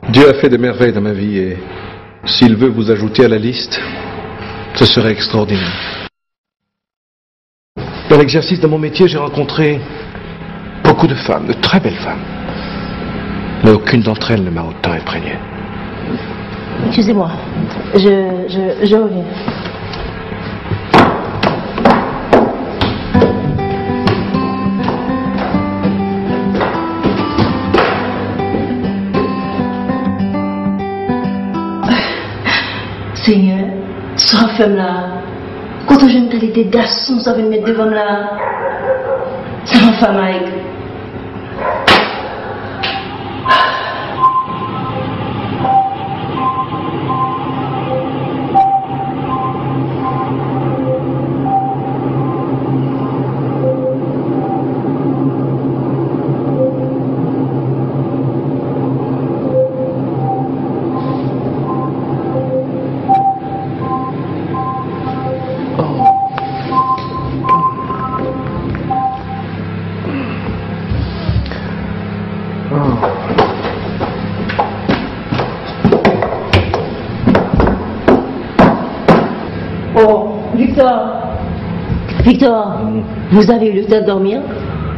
Dieu a fait des merveilles dans ma vie et s'il veut vous ajouter à la liste, ce serait extraordinaire. Dans l'exercice de mon métier, j'ai rencontré beaucoup de femmes, de très belles femmes. Mais aucune d'entre elles ne m'a autant imprégné. Excusez-moi, je reviens. Seigneur, sois femme-là. Quand je me des garçons, ça veut me mettre devant là. C'est ma femme avec. Victor, vous avez eu le temps de dormir?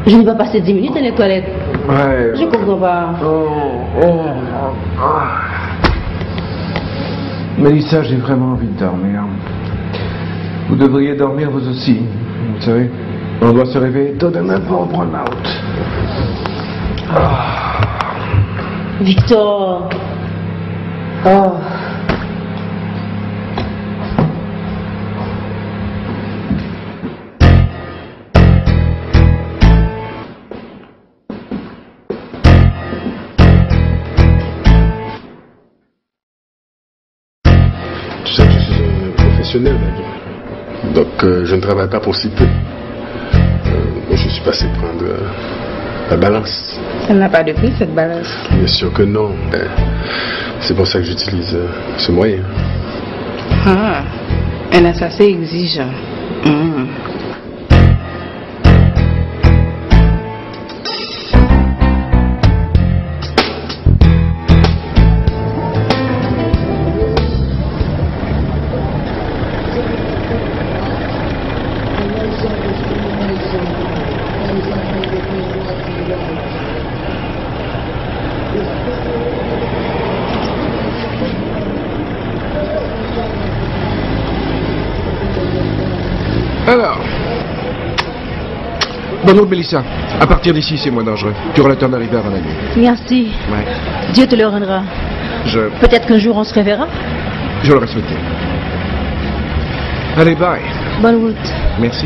Je ne vais passer 10 minutes dans les toilettes. Ouais. Je comprends pas. Mélissa, j'ai vraiment envie de dormir. Vous devriez dormir vous aussi. Vous savez, on doit se réveiller tôt demain pour prendre la route. Victor. Oh. professionnel, donc je ne travaille pas pour si peu. Je suis passé prendre la balance. Elle n'a pas de prix, cette balance. Bien sûr que non. C'est pour ça que j'utilise ce moyen. Ah, elle est assez exigeant. Alors, bonne route Mélissa. À partir d'ici, c'est moins dangereux. Tu auras le temps d'arriver avant la nuit. Merci. Ouais. Dieu te le rendra. Peut-être qu'un jour on se reverra. Je l'aurais souhaité. Allez, bye. Bonne route. Merci.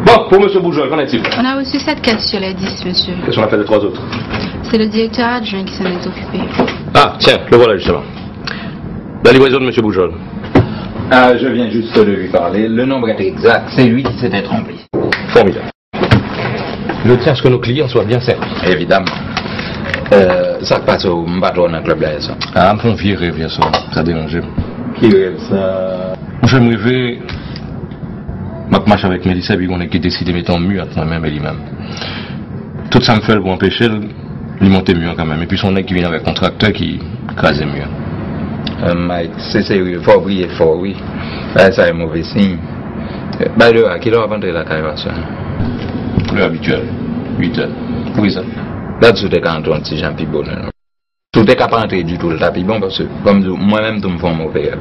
Bon, pour M. Boujol, qu'en est-il? On a reçu 7 caisses sur les 10, monsieur. Qu'est-ce qu'on a fait des 3 autres? C'est le directeur adjoint qui s'en est occupé. Ah, tiens, le voilà justement. La livraison de M. Boujol. Ah, je viens juste de lui parler. Le nombre est exact. C'est lui qui s'était trompé. Formidable. Je tiens à ce que nos clients soient bien servis. Évidemment. Ça passe au patron dans le club là, ça. Ah, mon vieux rêve, bien sûr. Ça dérange. Qui rêve ça? Je me rêvais. Je marche avec Mélissa, puis on a décidé de mettre en mur à moi-même et lui-même. Tout ça me fait pour empêcher de lui monter mieux quand même. Et puis son nez qui vient avec un contracteur qui crase mieux. Mike, c'est sérieux, faut briller fort, oui. Ça c'est un mauvais signe. Bah, à quelle heure rentrer la carrière? L'heure habituelle, 8 heures. Oui, ça. Là-dessus, t'es quand on petit Jean Pibon. Tout est capable d'entrer du tout le tapis bon parce que, comme moi-même, tu me fais mauvais.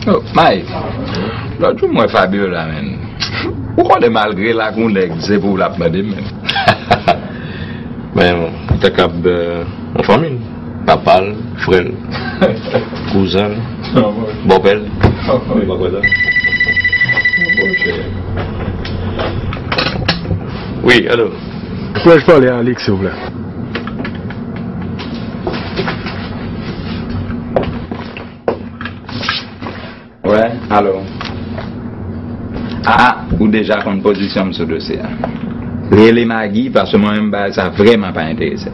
Oh, Mike, là, tu m'as Fabio là, men. Pourquoi de malgré la qu'on c'est pour la demander, men? Ben, t'as cap en famille. Papa, frère, cousin, beau-père. Oui, pas quoi ça. Oui, allô. Pourrais-je parler à Alex, s'il vous plaît? Ouais, alors. Ah, ou déjà qu'on positionne ce dossier. Les Magui, parce que moi-même, ça n'a vraiment pas intéressé.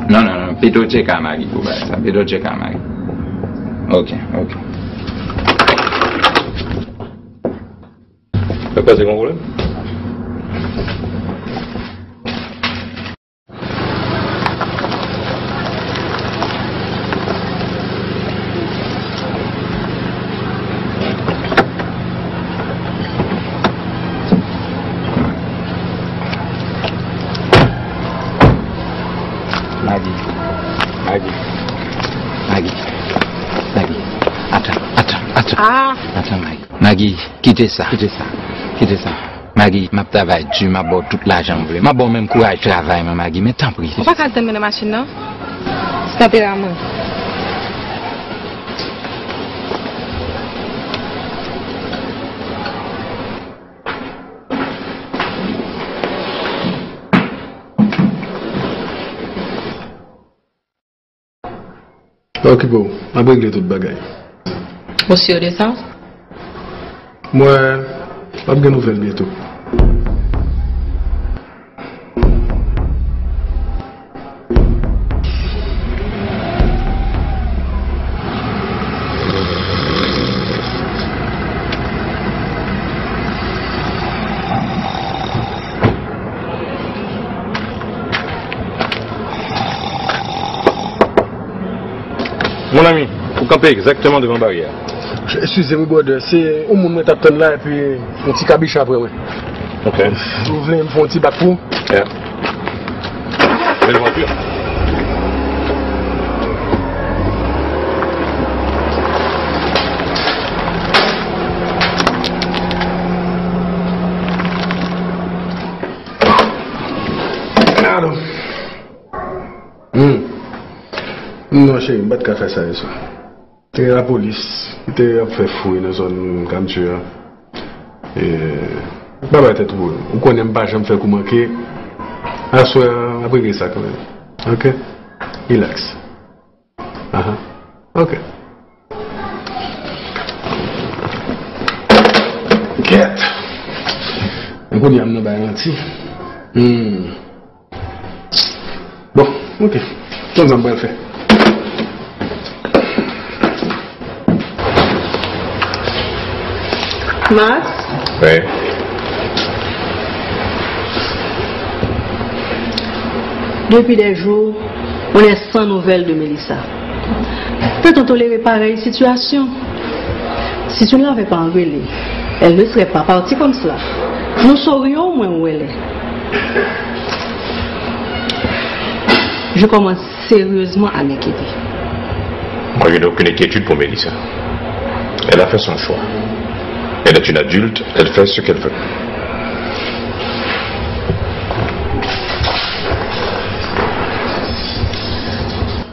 Non, non, non, plutôt check à Magui pour ça. Plutôt check à Magui. Ok, ok. Pourquoi c'est qu'on problème? Maggie. Attends. Attends, Maggie. Maggie, quittez ça. Maggie, ma travail dur, ma bonne toute l'argent. Ma bonne même courage de travail, Maggie, mais t'en prie. On va pas terminer la machine, non? C'est un peu la main. Ok, bon, je vais régler toute bagaille. Monsieur de ça? Moi, je vais une nouvelle bientôt. Mon ami, vous campez exactement devant la barrière. Excusez-moi, brother, c'est au moment où tu attends là et puis un petit cabiche après. Ouais. Ok. Vous voulez me faire un petit bac pour? Yeah. Belle voiture. Alors. Non, chérie, je ne vais pas faire ça. C'est la police qui a fait fouiller dans la zone Gamtua. Et. Je ne vais pas être trop. Vous connaissez pas, je me fais comment que. À soi, après ça quand même. Ok? Relax. Ok. Quête. On peut dire que je vais Bon, ok. On va le faire. Max? Oui. Depuis des jours, on est sans nouvelles de Mélissa. Peut-on tolérer pareille situation? Si tu ne l'avais pas envoyée, elle ne serait pas partie comme cela. Nous saurions au moins où elle est. Je commence sérieusement à m'inquiéter. Moi, je n'ai aucune inquiétude pour Mélissa. Elle a fait son choix. Elle est une adulte, elle fait ce qu'elle veut.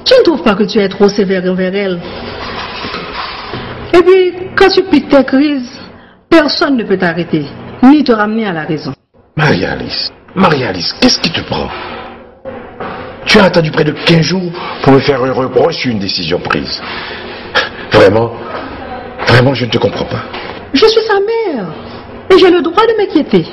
Tu ne trouves pas que tu es trop sévère envers elle? Et puis, quand tu piques tes crises, personne ne peut t'arrêter, ni te ramener à la raison. Marie-Alice, qu'est-ce qui te prend? Tu as attendu près de 15 jours pour me faire un reproche sur une décision prise. Vraiment, je ne te comprends pas. Je suis sa mère, et j'ai le droit de m'inquiéter.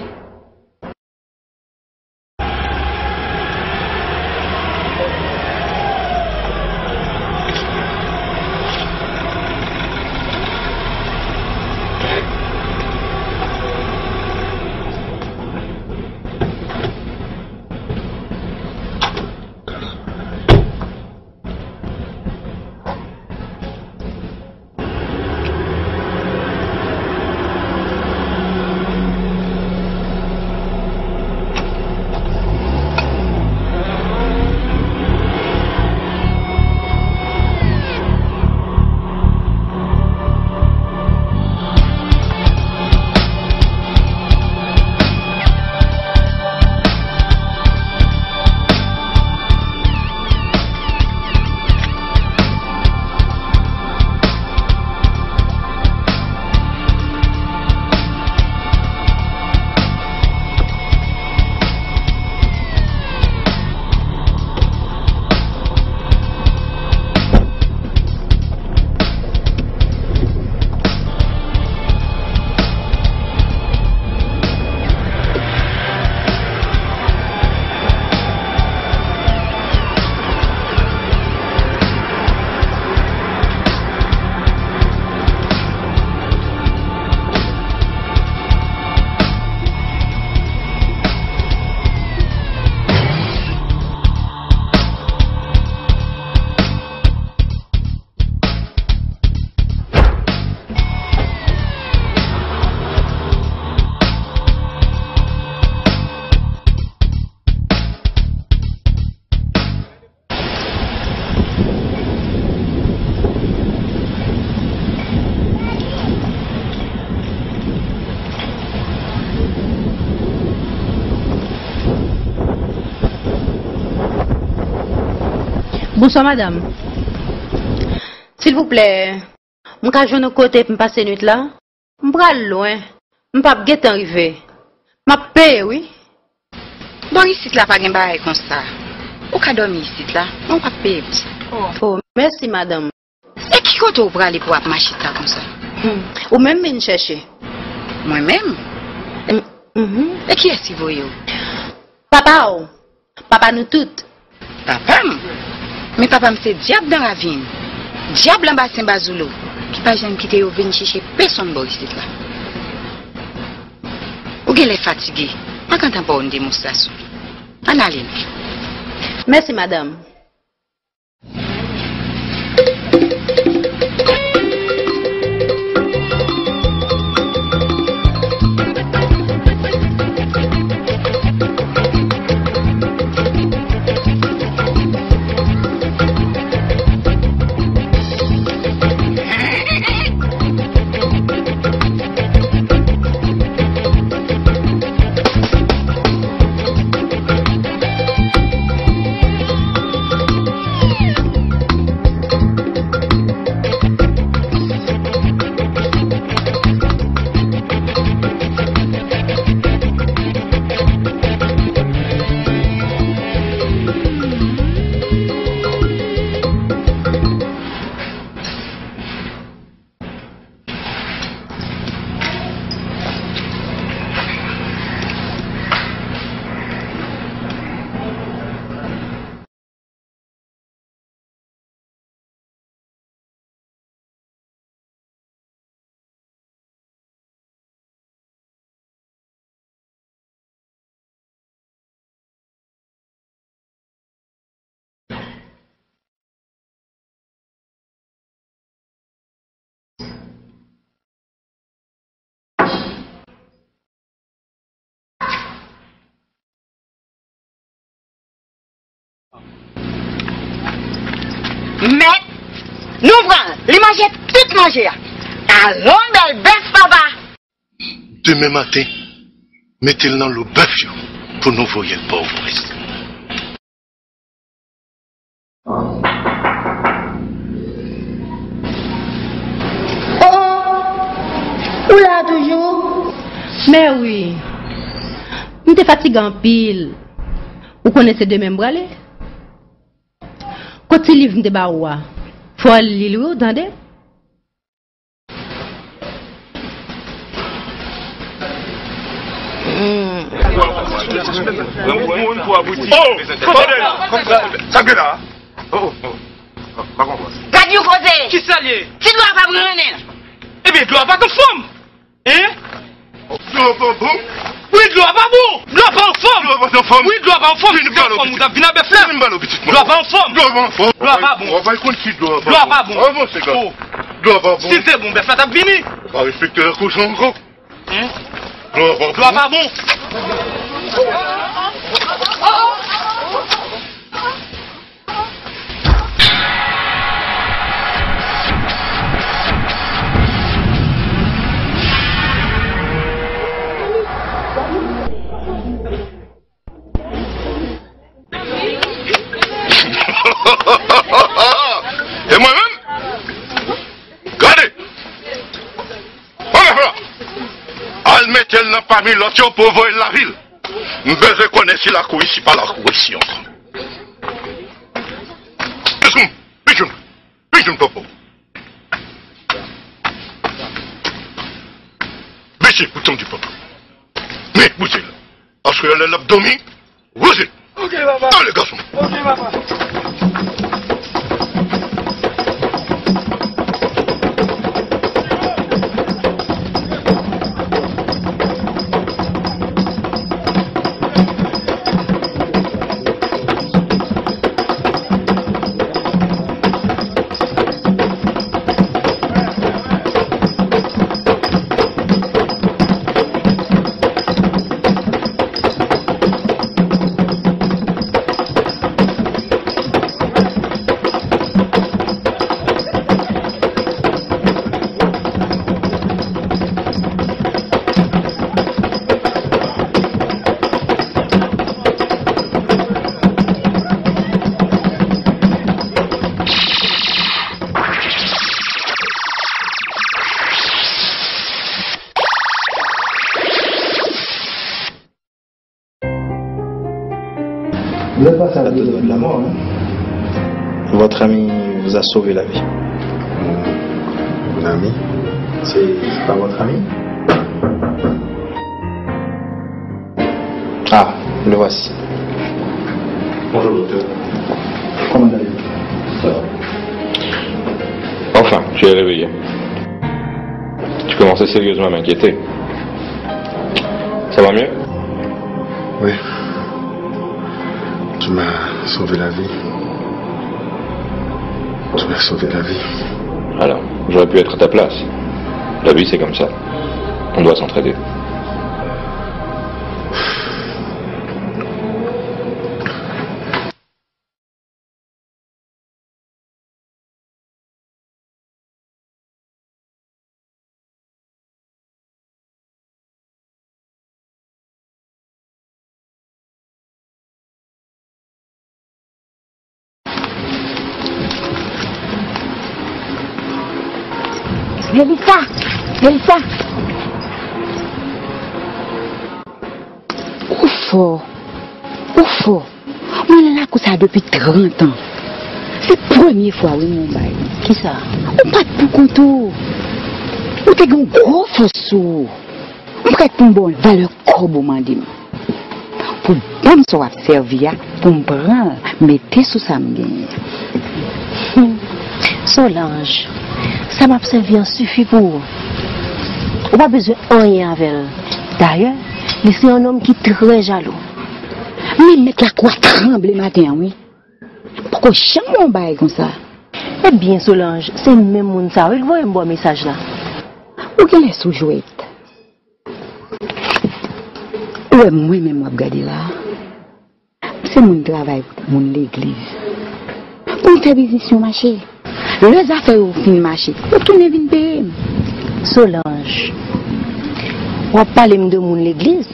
Bonsoir, madame. S'il vous plaît, je vais jouer côté pour passer la nuit là. Je vais loin. Je ne vais pas arriver. Je vais payer, oui. Bon, ici, là, pas de bail comme ça. Ou qu'à dormir ici, là, on va payer pour ça. Oh, merci, madame. Et qui compte pour aller pour marcher là comme ça? Ou même me chercher. Moi-même? Et qui est-ce qui veut? Papa, oh. Papa, nous toutes. Papa? Mais papa, c'est diable dans la vie. Diable en bas, c'est Bazoulo. Qui pas jamais quitter ou venir chercher personne bon ici là. Ou qu'elle est fatiguée. On n'entend pas une démonstration. En allez. Merci, madame. Mais, nous prenons, les manger, tout manger. Allons, belle bœuf, papa. Demain matin, mettez-le dans le bœuf pour nous voir le pauvre. Oh, oula, toujours. Mais oui. Je suis fatigué en pile. Vous connaissez de même bralé? Quand il livre de baoua, faut aller lire, entendez? Ça que là? Gagne côté. Qui s'allie? Qui doit pas brûler? Eh bien, doit pas conforme. Hein? Doit pas bon? Oui, doit pas bon. Doit pas en forme. Doit pas en forme. Oui, doit pas en forme. Doit pas en forme. Doit pas en forme. Doit pas en forme. Doit pas bon. On va écouter qui doit pas. Doit pas bon. Ah bon, c'est quoi? Doit pas bon. Si c'est bon, ben ça t'a fini. On va respecter la cochon encore. Hein? Doit pas bon. Et moi-même, regardez, elle met-elle dans parmi l'autre pour voir la ville. Nous devons connaître si la cour ici, pas la cour ici encore. Bichoum, papa. Bichoum, bouton du papa. Mais, bougez là. Parce qu'elle est l'abdomen, bougez. Ok, papa. Allez, garçon. Ok, papa. à 2 doigts de la mort. Hein. Votre ami vous a sauvé la vie. Mon ami? C'est pas votre ami? Ah, le voici. Bonjour, docteur. Comment allez-vous? Ça va. Enfin, tu es réveillé. Tu commençais sérieusement à m'inquiéter. Ça va mieux? Oui. Tu m'as sauvé la vie. Tu m'as sauvé la vie. Alors, j'aurais pu être à ta place. La vie, c'est comme ça. On doit s'entraider. Mélissa. Oufo. Moi là comme ça depuis 30 ans. C'est la première fois oui mon bail. Qui ça? On pas pour contour. On te un gros fossou. On prête pour bon valeur corbeau mandim. Pour bon so servir pour me prendre mettre sous sa main. Solange, ça m'a servi en suffit pour. On n'a pas besoin de rien avec elle. D'ailleurs, c'est un homme qui est très jaloux. Mais mettre la quoi tremble le matin, oui. Pourquoi jamais on baille comme ça? Eh bien, Solange, c'est le même monde ça. Il voit un bon message là. Où est-ce sous jouet? Ouais, moi-même, je regarde là. C'est mon travail, mon l'église. On fait business sur le marché. Les affaires au fin marché. On tourne vite payer. Solange, on va parler de mon l'église.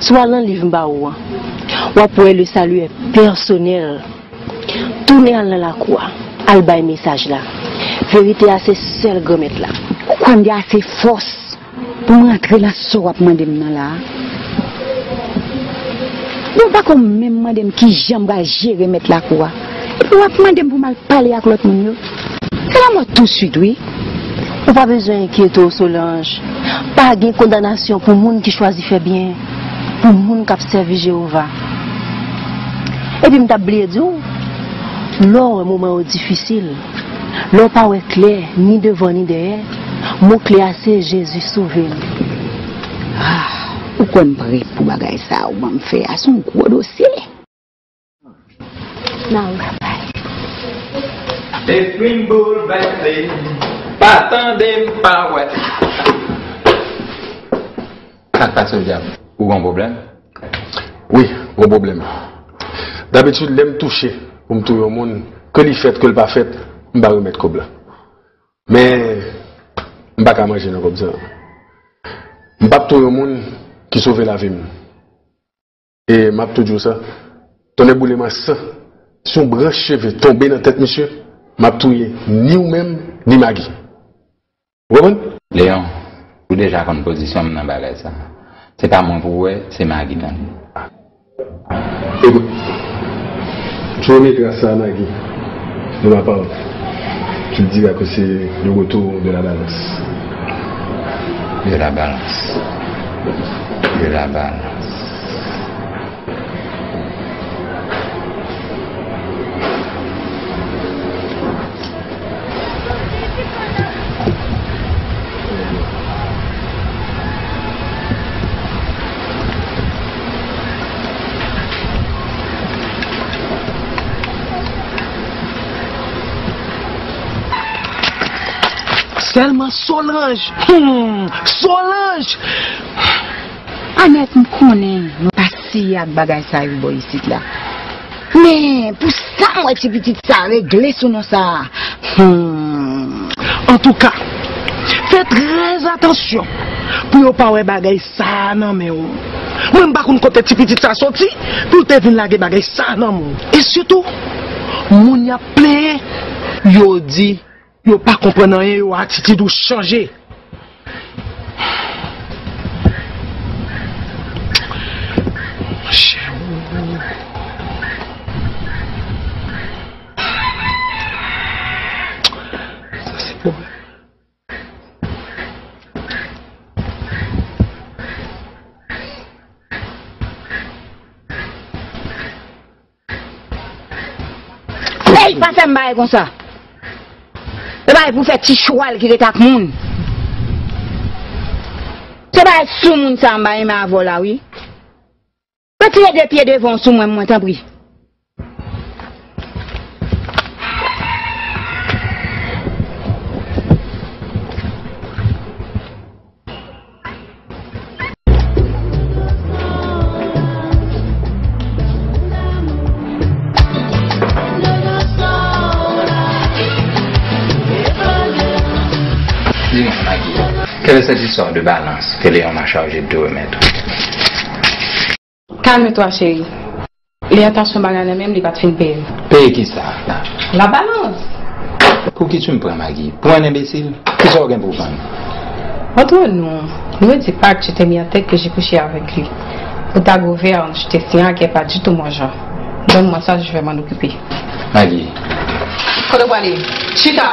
Soit dans le livre baoua, on pour le salut personnel. Tourner dans la cour, al bay message là. Vérité à ces seuls gommettes là. Pourquoi on a assez force pour rentrer là sur à demander là? Non pas comme même madame qui j'aime gérer mettre la cour. Et puis on va demander pour mal parler avec l'autre monde. C'est là moi tout de suite oui. On pas besoin d'inquiéter Solange. Pas de condamnation pour les gens qui choisissent faire bien. Pour les gens qui servent Jéhovah. Et puis, je t'ai dit, lors un moment difficile, lors pas clair, ni devant ni derrière, mon clair c'est Jésus sauvé. Ah, pourquoi me prêt pour bagaille ça ou me faire à son gros dossier? Non, des swing bouleversés, pas tandem, pas ouais. Ça passe au diable. Ou un problème? Oui, un problème. D'habitude, l'aime toucher pour me toucher au monde. Que les fait, que le pas fait, je vais remettre comme là. Mais, je ne vais pas manger comme ça. Je ne vais pas toucher au monde qui sauve la vie. Et je vais toujours ça. Ton éboulement ça, son branche cheveux tombé dans la tête, monsieur, je vais toucher ni vous-même, ni Maggie. Vous comprenez? Léon, vous déjà en position dans la ça. C'est pas moi pour vous, c'est Maggie. Écoute, tu remettras ça à Maggie, de ma part. Tu te diras que c'est le retour de la balance. De la balance. De la balance. Seulement Solange. Solange. Annette me connaît, nous pas si à bagaille ça ici là. Mais pour ça moi petit ça régler sur nous ça. En tout cas, faites très attention pour ne pas avoir bagaille ça non mais même pas qu'on côté petit ça sorti pour te venir laguer bagaille ça non. Et surtout, moun y a plein yo dit yo pas comprendre rien, yo attitude ou changer. Hey, pas faire m'baye comme ça. Le bail pour faire petit choual qui est à moun. C'est pas sous moun ça m'baye mais avant là oui. Retirez des pieds devant sous moi t'en prie. Dis-moi, Maggie, quelle est cette histoire de balance que Léon m'a chargé de te remettre? Calme-toi, chérie. Les intentions baganes même, les pas de fin payer. Payer qui ça? La balance. Pour qui tu me prends, Maggie? Pour un imbécile? Qui ça aurait pour prendre? Entre nous, ne me dis pas que tu t'es mis en tête que j'ai couché avec lui. Pour ta gouverne, je t'ai signé qu'elle n'est pas du tout mon genre. Donne-moi ça, je vais m'en occuper. Maggie. Quand on aller? Chita!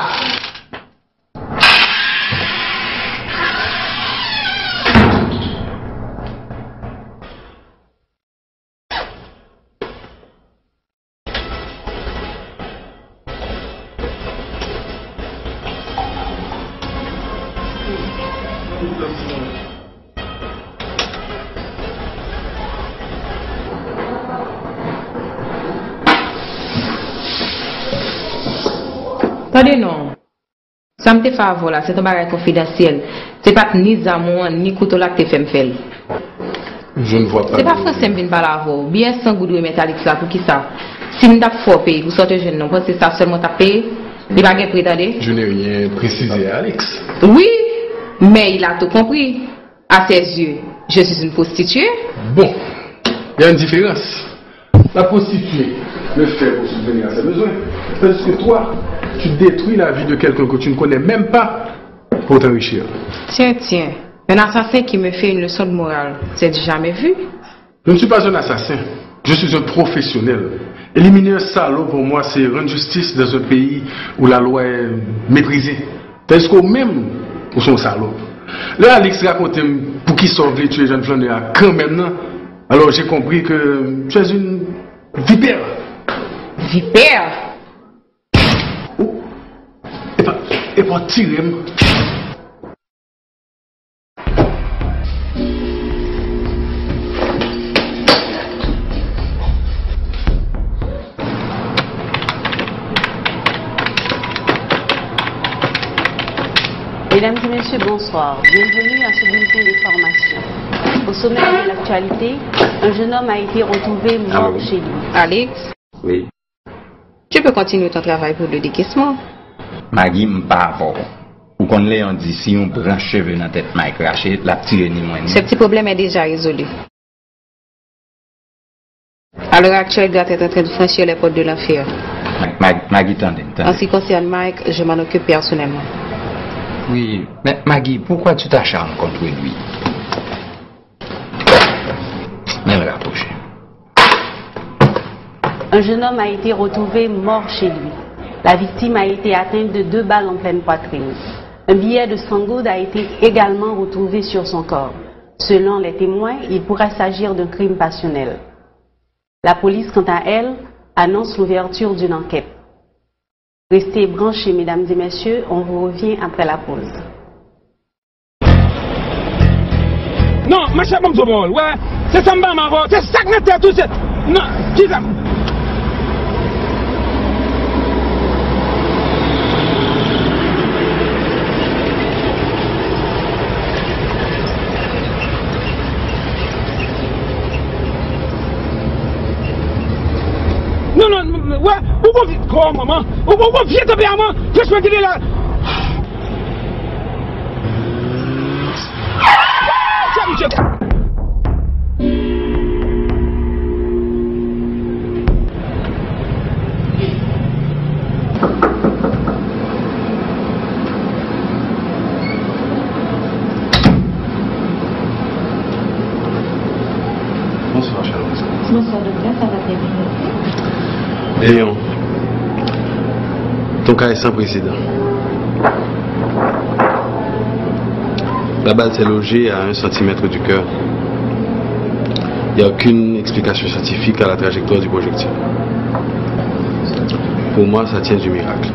Attendez non. Ça me fait favor là, c'est un bagage confidentiel. C'est pas ni zamoun ni couteau là que tu fais me faire. Je ne vois pas. C'est pas français me vient parler avec bien sans goût de métallique ça pour qui ça. Si me t'a fort payer, vous sortez jeune non, parce que ça seulement t'a payé. Il va pas prétendre. Je n'ai rien précisé à Alex. Oui, mais il a tout compris. À ses yeux, je suis une prostituée. Bon, il y a une différence. La prostituée le fait pour subvenir à ses besoins. Parce que toi, tu détruis la vie de quelqu'un que tu ne connais même pas pour t'enrichir. Tiens, un assassin qui me fait une leçon de morale, c'est du jamais vu. Je ne suis pas un assassin, je suis un professionnel. Éliminer un salaud pour moi, c'est rendre justice dans un pays où la loi est méprisée. Tandis qu'au même, où sont salauds. Là, Alex raconte pour qui sont venus tuer jeune flaneur quand même, non? Alors j'ai compris que tu es une vipère. Vipère? Oh. Et pas tirer. Mesdames et messieurs, bonsoir. Bienvenue à ce bulletin d'information. Au sommet de l'actualité, un jeune homme a été retrouvé mort chez lui. Alex? Oui. Tu peux continuer ton travail pour le décaissement. Maggie m'pas fort. Ou qu'on Léon dit si on prend cheveux dans la tête m'a craché, la petite ni moins. Ce petit problème est déjà résolu. À l'heure actuelle, il doit être en train de franchir les portes de l'enfer. Maggie, tendez. En ce qui concerne Mike, je m'en occupe personnellement. Oui, mais Maggie, pourquoi tu t'acharnes contre lui? Même rapproché. Un jeune homme a été retrouvé mort chez lui. La victime a été atteinte de 2 balles en pleine poitrine. Un billet de 100 goudes a été également retrouvé sur son corps. Selon les témoins, il pourrait s'agir d'un crime passionnel. La police, quant à elle, annonce l'ouverture d'une enquête. Restez branchés, mesdames et messieurs, on vous revient après la pause. Non, ma chère Bomzobol, ouais, c'est ça m'a marre, c'est ça que t'as tout, c'est... Non, qui ça? Non, ouais, où qu'on vient, oh maman, où qu'on vient de bien, maman, qu'est-ce que tu dis là? Bonsoir, Charles. Bonsoir, docteur, ça va très bien. Léon, ton cas est sans précédent. La balle s'est logée à 1 cm du cœur. Il n'y a aucune explication scientifique à la trajectoire du projectile. pour moi, ça tient du miracle.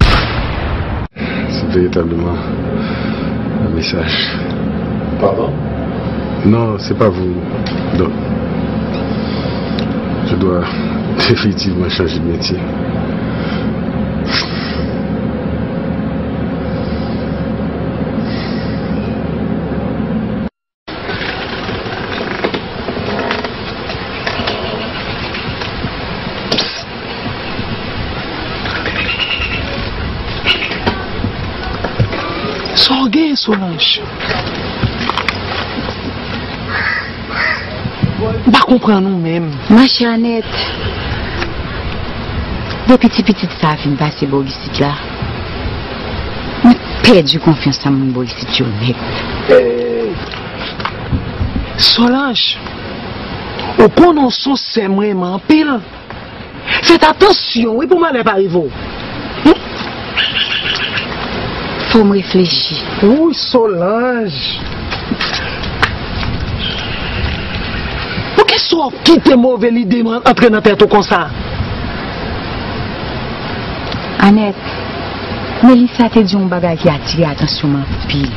C'est véritablement un message. Pardon? Non, c'est pas vous. Non. Je dois définitivement changer de métier. Sorguez, Solange. Pas comprendre nous-mêmes. Ma chère Annette, depuis petit ça a fini passer beau ici là. J'ai perdu confiance en mon beau ici honnête. Solange, au prononçon c'est vraiment pile. Faites attention, oui, pour m'aller pas arriver. Faut me réfléchir. Oui, Solange. Pour qu'est-ce que quitte mauvais l'idée entrer dans tête comme ça? Annette, Mélissa te dit un bagage qui a attiré attention ma pile.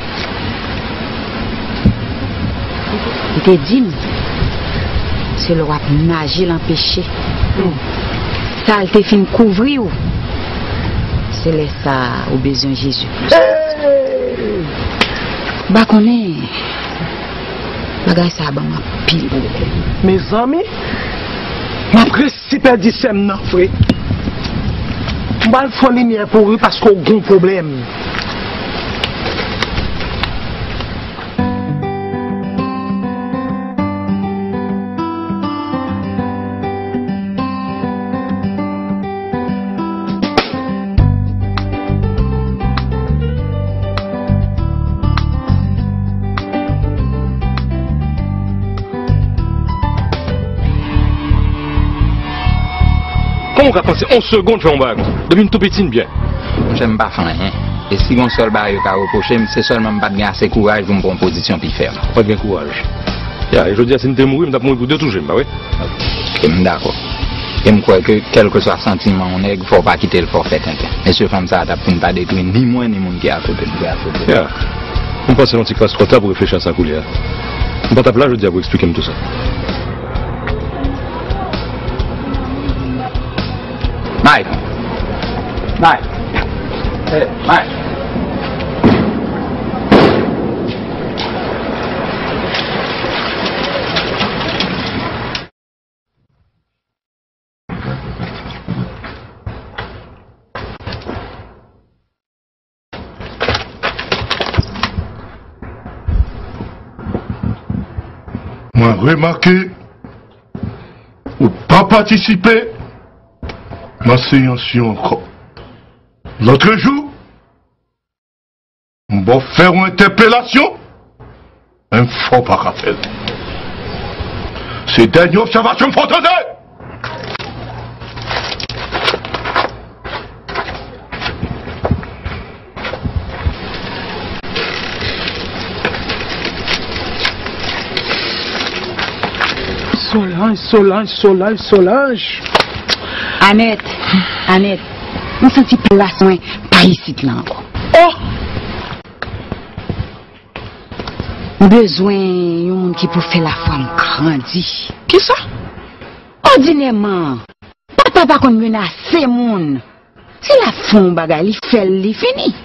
Il te dit, c'est le roi nager l'empêcher. Ça, elle te fin couvrir. C'est là ça au besoin de Jésus. Bah qu'on est bagage ça ba ma pile. Mes amis, ma principale dit c'est non frère. M'ba le faire lumière pour eux parce qu'on a un problème. Comment on va penser 11 secondes faire un bague? Depuis une tout petite bien. J'aime pas faire rien. Et si on seul barrière à reprocher, c'est seulement pas de assez courage pour me prendre position puis faire. Pas de courage. Et je dis à si nous mourir, nous mourir pour deux tout j'aime, bah oui. D'accord. Et je crois que quel que soit le sentiment, on est, il ne faut pas quitter le forfait. Monsieur femme ça pour ne pas détruire ni moi ni mon qui est à côté de lui. On passe un petit classe trop tard pour réfléchir à sa couleur. On va t'appeler là, je dis à vous expliquer tout ça. Mike. Hey, Mike. Moi, remarqué, ou pas participer, ma séance encore. L'autre jour, on va faire une interpellation, un faux par rappel. C'est dernière observation faut entendre. Solange. Annette, on senti place moins pas ici là encore. Oh! Besoin d'un monde qui peut faire la femme grandir. Qui ça? Ordinairement, papa pas qu'on menace monde. C'est la femme bagarre, il fait il fini.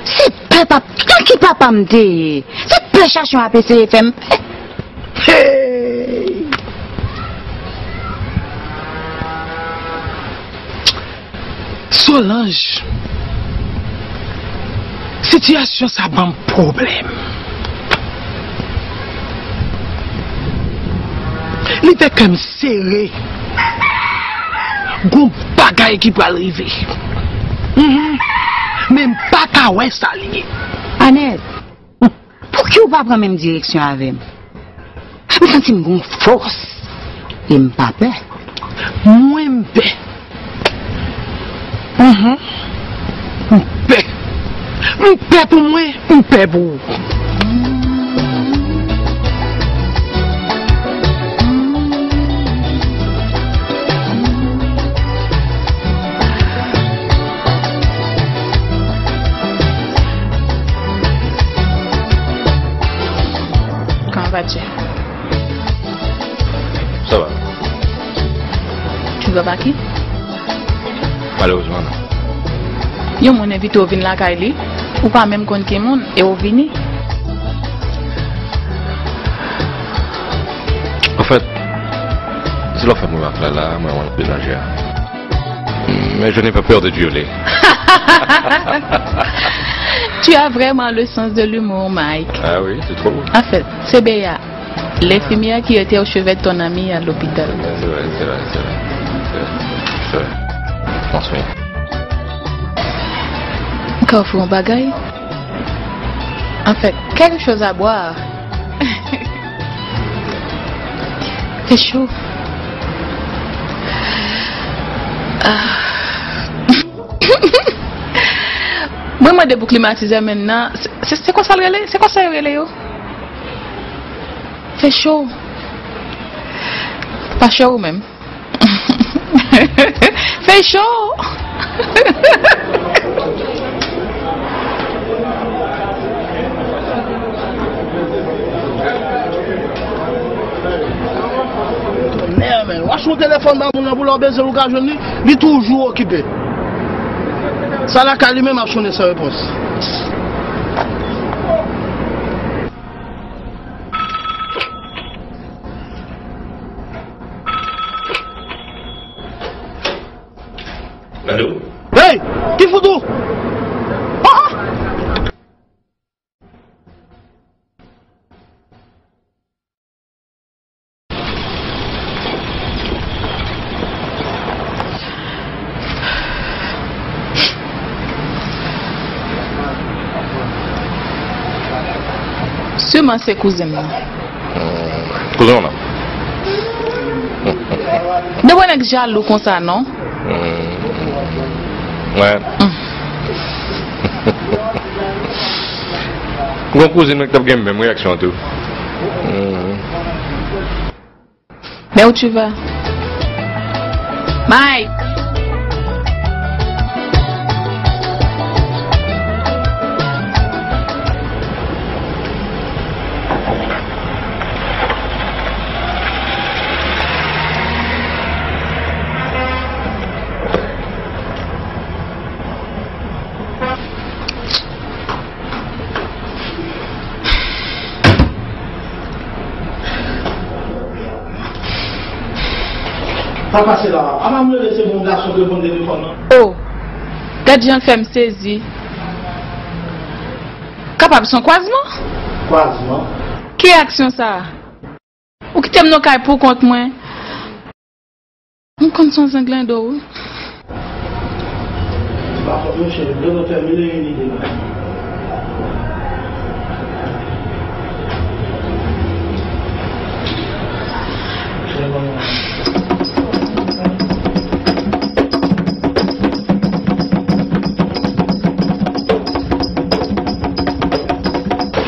C'est papa, quand qui papa me dit, c'est péchation à PCFM. Hey! Solange, situation ça a un problème. Il était comme serré. Gon bagaille qui peut arriver. Même pas qu'à ouais ça lié. Annette, pour qui ou pas prendre la même direction avec moi? Je sens une force. Et je pas peur. Moi, je paix. Paix pour moi, paix pour vous. Dieu. Ça va. Tu vas pas qui? Malheureusement, non. Yo mon invité au vin la Kaili, ou pas même kon ki moun et au vini. En fait, c'est l'offre moi là, moi on mélanger. Mais je n'ai pas peur de violer. Tu as vraiment le sens de l'humour, Mike. Ah oui, c'est trop. En fait, c'est Béa, l'infirmière qui était au chevet de ton ami à l'hôpital. C'est vrai. Je pense bien. Carrefour en bagaille. En fait, quelque chose à boire. C'est chaud. Moi, je vais climatiser maintenant. C'est quoi ça le relais? C'est quoi ça le relais? Fait chaud. Pas chaud ou même? Fait chaud. Mais watch mon téléphone dans mon boulot baiser l'occasion il est toujours occupé. Ça la calme même a sonné sa réponse. Allô? Hey, qui fout tout? Sûrement c'est cousin là. Cousin là. De bon ex jaloux comme ça, non? Ouais. Mon cousin qui a bien même réaction tout. Mais où tu vas? Mike! Pas passer là. Avant de me laisser mon garçon de bon téléphone. Oh, peut-être j'en fais me saisir. Capable son croisement? Croisement? Qui action ça? Ou qui t'aime nos cailles pour contre moi? On compte son sanglin d'eau. Par contre, monsieur, je dois terminer une idée.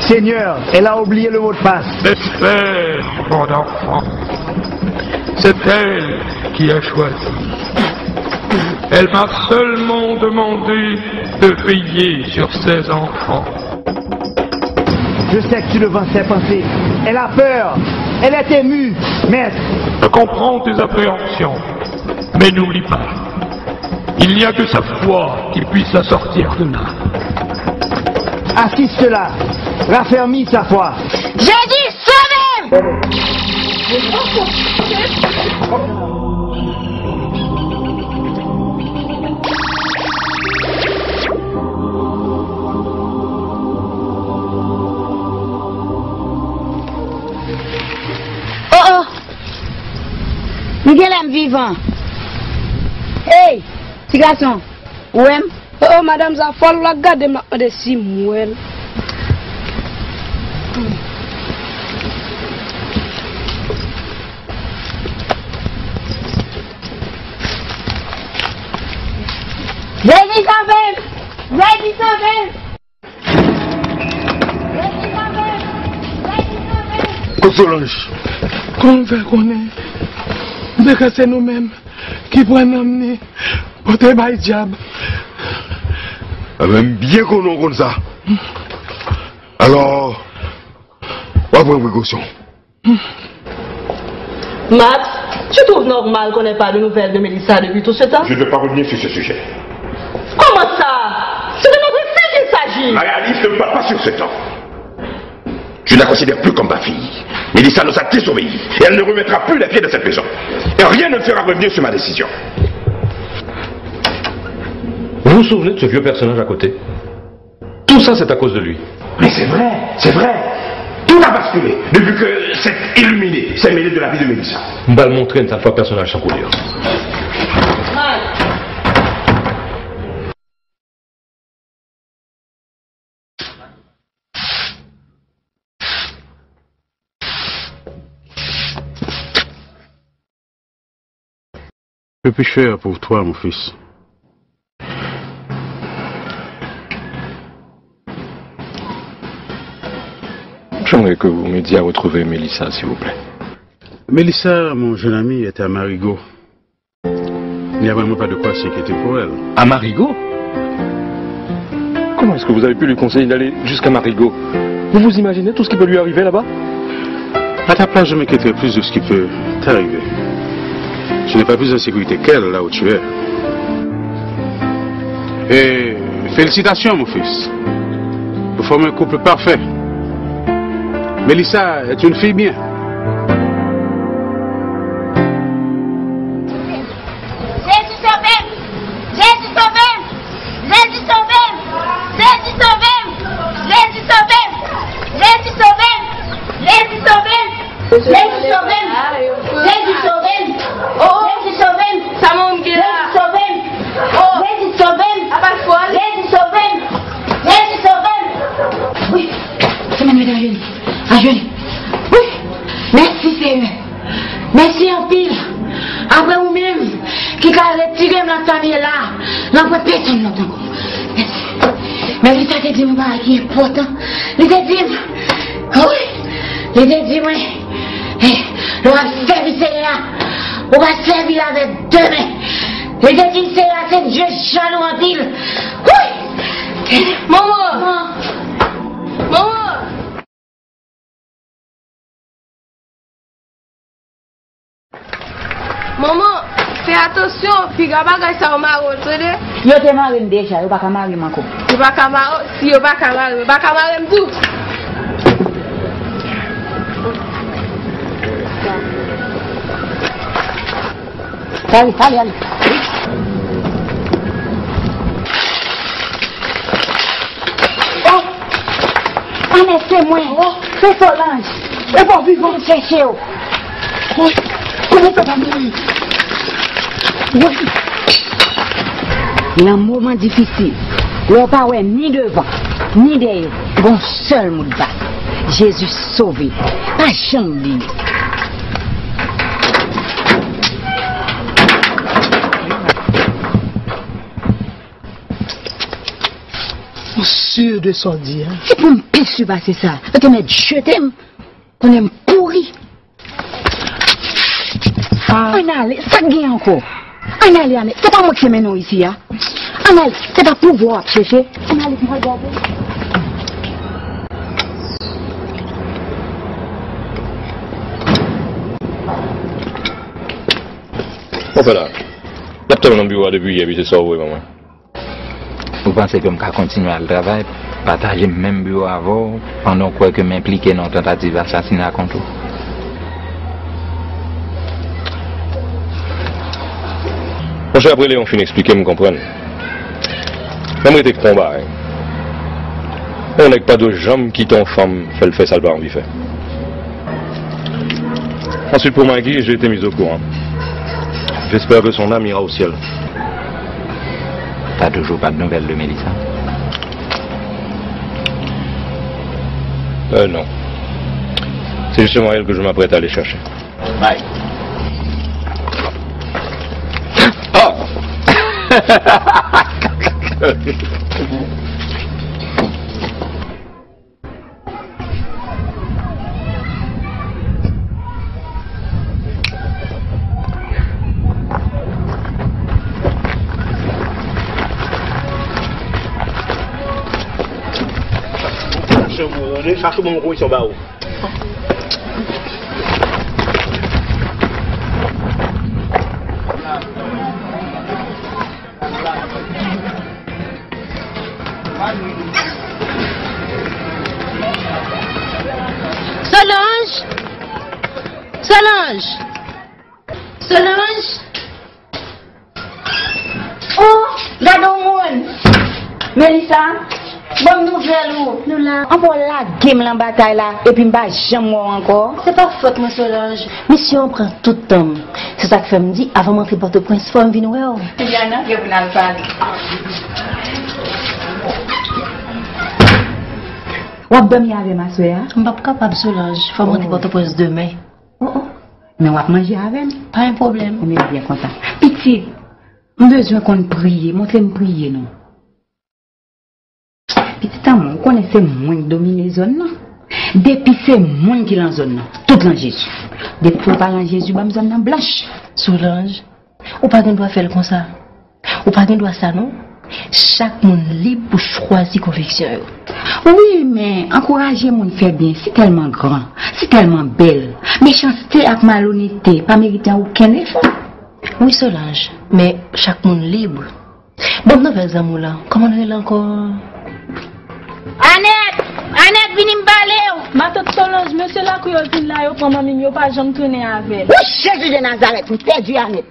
Seigneur, elle a oublié le mot de passe. Espère, mon enfant. C'est elle qui a choisi. Elle m'a seulement demandé de veiller sur ses enfants. Je sais que tu le vois ses pensées. Elle a peur. Elle est émue, maître. Je comprends tes appréhensions, mais n'oublie pas, il n'y a que sa foi qui puisse la sortir de là. Assiste-la. Raffermis sa foi. J'ai dit ça même! Oh! Miguel est vivant. Hey! Petit garçon. Où est-ce? Oh, madame, ça faut la garder maintenant de si mouelle. J'ai dit ça même! J'ai dit ça même! Solange, qu'on fait qu'on est, dès que c'est nous-mêmes qui prenons amener pour te bailler diable. Même bien qu'on a comme ça. Alors, on va prendre précaution. Max, tu trouves normal qu'on n'ait pas de nouvelles de Mélissa depuis tout ce temps? Je ne veux pas revenir sur ce sujet. Comment ça? C'est de notre fille qu'il s'agit. Marie-Alice ne me parle pas sur ce temps. Je ne la considère plus comme ma fille. Mélissa nous a désobéi et elle ne remettra plus les pieds de cette maison. Et rien ne me fera revenir sur ma décision. Vous vous souvenez de ce vieux personnage à côté? Tout ça, c'est à cause de lui. Mais c'est vrai, c'est vrai. Tout a basculé depuis que cet illuminé s'est mêlé de la vie de Mélissa. On va le montrer une fois personnage sans couleur. Que puis-je faire pour toi, mon fils? J'aimerais que vous m'aidiez à retrouver Mélissa, s'il vous plaît. Mélissa, mon jeune ami, était à Marigot. Il n'y a vraiment pas de quoi s'inquiéter pour elle. À Marigot? Comment est-ce que vous avez pu lui conseiller d'aller jusqu'à Marigot? Vous vous imaginez tout ce qui peut lui arriver là-bas? À ta place, je m'inquiéterais plus de ce qui peut t'arriver. Je n'ai pas plus de sécurité qu'elle, là où tu es. Et félicitations, mon fils. Vous formez un couple parfait. Mélissa est une fille bien. Jésus sauve-moi! Jésus sauve-moi! Jésus sauve-moi! Jésus sauve-moi! Jésus sauve-moi! Jésus sauve-moi! Jésus sauve-moi! Jésus sauve-moi! Jésus sauve-moi! Oh, Jésus sauve-moi! Ça monte bien. Jésus sauve-moi! Oh, Jésus sauve-moi! À pas foi. Jésus sauve-moi! Jésus sauve-moi! Oui, c'est Manuel à jeune. À jeune. Oui, merci Seigneur. Merci en pile. Après vous-même, qui a retiré ma famille là, n'en personne n'entend encore. Merci. Mais il t'a dit, mon mari qui est important. Il t'a dit, oui, il t'a dit, oui. On va servir Seigneur. On va servir avec deux mains. Il t'a dit, Seigneur, c'est Dieu jaloux en pile. Oui. Maman. Maman. Maman, fais attention, puis gaba ça au maro, tu sais. Yo te marre déjà, yo pas ka marre encore. Yo pas ka maro, si yo pas ka marre tout. Allez, allez, allez. Oh, laissez-moi. C'est Solange. Et bon, vivons chercher. Oh, comment ça va mourir? Oui. Il y a un moment difficile. Il n'y a pas ni devant, ni derrière. Bon seul mot de bas. Jésus sauvé. Pas jamais dit. Monsieur de son Dieu. C'est pour me pisse passer ça. Parce que je t'aime. On aime pourri. On allait, ça gagne encore. On allait, c'est pas moi qui mène ici. On allait, c'est pas pouvoir chercher. On allait, regarder. Enfin là, l'aptôme dans le bureau depuis hier, c'est ça, oui, maman. Vous pensez que je vais continuer à le travail, partager le même bureau avant, pendant quoi que m'impliquer dans une tentative d'assassinat contre vous? Mon cher après, on finit d'expliquer, me comprendre. J'aimerais que combat. On n'a pas de jambes qui t'ont femme, fait le fait ça le bar en vif. Ensuite, pour Maggie, j'ai été mis au courant. J'espère que son âme ira au ciel. T'as toujours pas de nouvelles de Mélissa? Non. C'est justement elle que je m'apprête à aller chercher. Bye. Oh! Chaque moment, ils sont bas. Solange! Solange! Solange! Oh, Gadomon! Mélissa, bonne nouvelle ou? Nous là. On va la game la bataille là, et puis m'ba jamais encore. C'est pas faute, moi Solange. Mission prend tout le temps. C'est ça que fait me dire, avant d'entrer Port-au-Prince, faut me venir voir. Diana, je vous n'en parle. Ou dormir avec ma soeur? Je ne suis pas capable, Solange. Faut rentrer Port-au-Prince demain. Mais on va manger avec? Pas un problème. On est bien content. Petit, on a besoin qu'on prie, montrez-nous prier, non? Petit amour, on connaît ces gens qui dominent les zones, non? Depuis ces gens qui sont dans la zone, tout dans Jésus. Depuis qu'on parle en Jésus, on zone dans blanche. Solange, ou pas qu'on doit faire comme ça? Ou pas qu'on doit ça, non? Chaque monde libre pour choisir conviction. Oui, mais encourager mon faire bien, c'est tellement grand, c'est tellement belle. Méchanceté et malhonnêteté, pas mériter aucun effort. Oui, Solange, mais chaque monde libre. Bon, nous faisons amour là. Comment on est encore? Annette! Annette, viens me parler! Ma tante Solange, monsieur la couillotine là, yo prend mamie, yo pas jamais tourner avec. Oui, Jésus de Nazareth, je perdu Annette.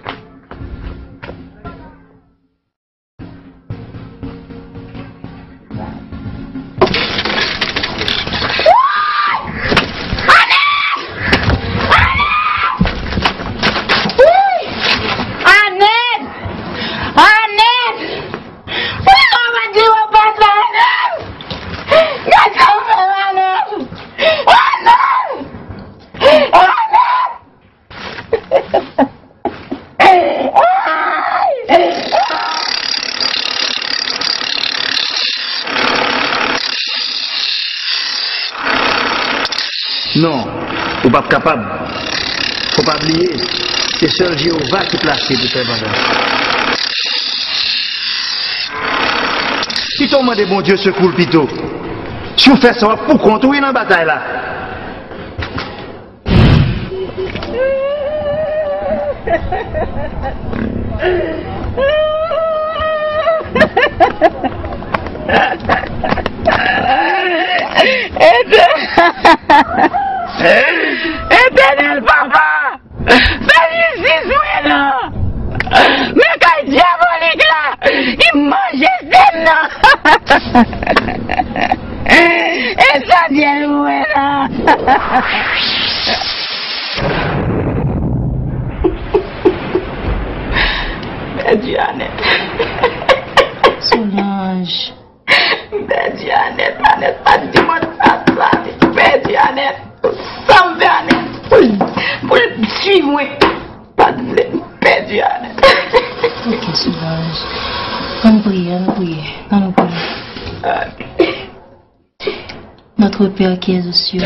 Non, vous n'êtes pas capable. Faut pas oublier, c'est seul Jéhovah qui place de faire valeur. Si ton demande bon Dieu secoue le pito, si vous faites ça pour contrôler dans la bataille là. Éternel papa, fais justice là. Mais quand diabolique là, il mange ça. Et ça vient louer là. Annette. Solange. Annette, pas de moi ça. Annette. Ça me fait Annette. Pour le suivre, pas de perdu Annette. Ok, Solange. On prie. Notre Père qui est aux cieux.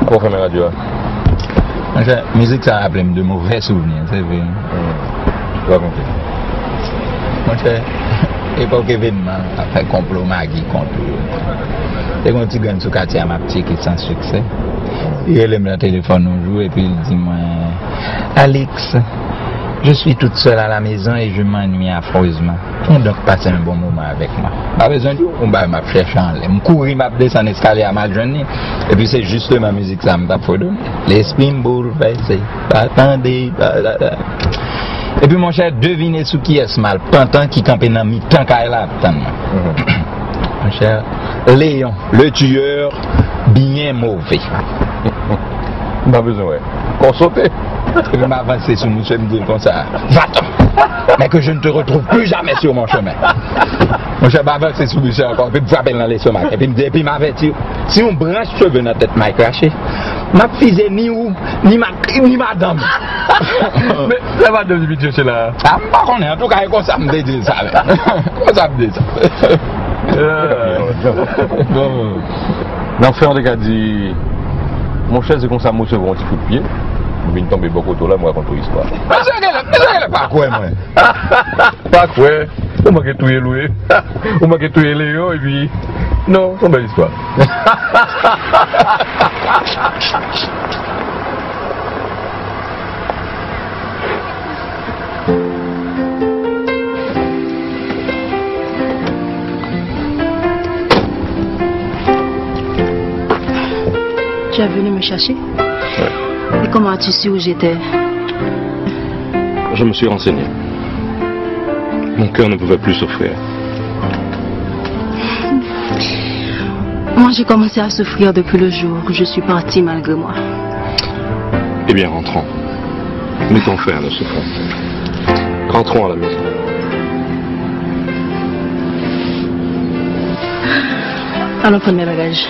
Pour faire la radio. La musique, ça a plein de mauvais souvenirs, c'est vrai. Je vais compter. Mon cher, époque événement, a fait complot Magui contre. C'est quand tu gagnes sur quartier à ma petite qui est sans succès. Il aime le téléphone un jour et puis il dit moi, Alex, je suis toute seule à la maison et je m'ennuie affreusement. On donc passer un bon moment avec moi. Pas besoin de on va m'a chercher en l'air. Courir m'a descendre escalier à ma journée. Et puis c'est juste ma musique ça me t'a fait donner. L'esprit me bouleversé. Attendez. Et puis mon cher, devinez sous qui est ce mal. Pantan qui campait dans mi tant qu'à là mon cher, Léon, le tueur bien mauvais. Pas besoin, ouais. Qu'on saute. Je m'avancer sur monsieur et me dire comme ça. Va-t'en! Mais que je ne te retrouve plus jamais sur mon chemin. Mon cher m'avancer sur monsieur encore, puis me frapper dans l'estomac. Et puis me dire, puis m'avertir. Si on branche cheveux dans la tête, m'a craché. Ma fille ni où, ni madame. Mais ça va devenir vite chercher là. Ah, pas qu'on est, en tout cas, comme ça me dit ça. Comme ça me dit ça. L'enfer de dit, mon cher, c'est comme ça, moi, je vais un petit coup de pied. Je viens de tomber beaucoup de là, moi, contre l'histoire. Mais c'est pas quoi, moi. Pas quoi. On m'a tout éloué. On m'a tout Léon, et puis, Non, c'est une belle histoire. Tu es venu me chercher? Ouais. Et comment as-tu su où j'étais? Je me suis renseigné. Mon cœur ne pouvait plus souffrir. Moi, j'ai commencé à souffrir depuis le jour où je suis partie malgré moi. Eh bien, rentrons. Mettons fin à nos souffrances. Rentrons à la maison. Allons prendre mes bagages.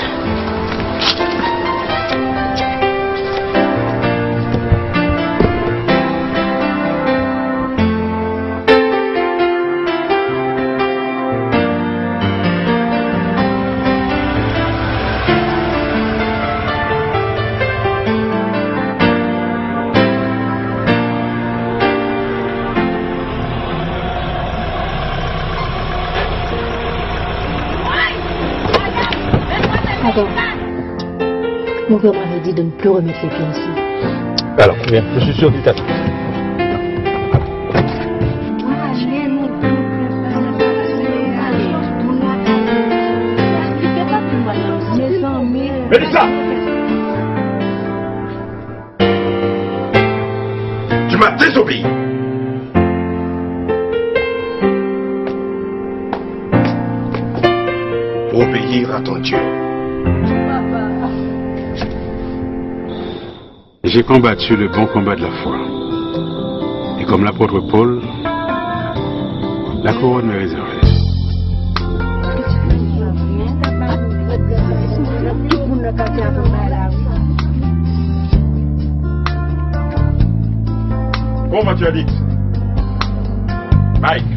Mon père m'avait dit de ne plus remettre les pieds ici. Alors, viens, je suis sûr du tas. Mélissa! Tu m'as désobéi. Pour obéir à ton Dieu. J'ai combattu le bon combat de la foi. Et comme l'apôtre Paul, la couronne m'est réservée. Bon, Mathieu Alix. Mike.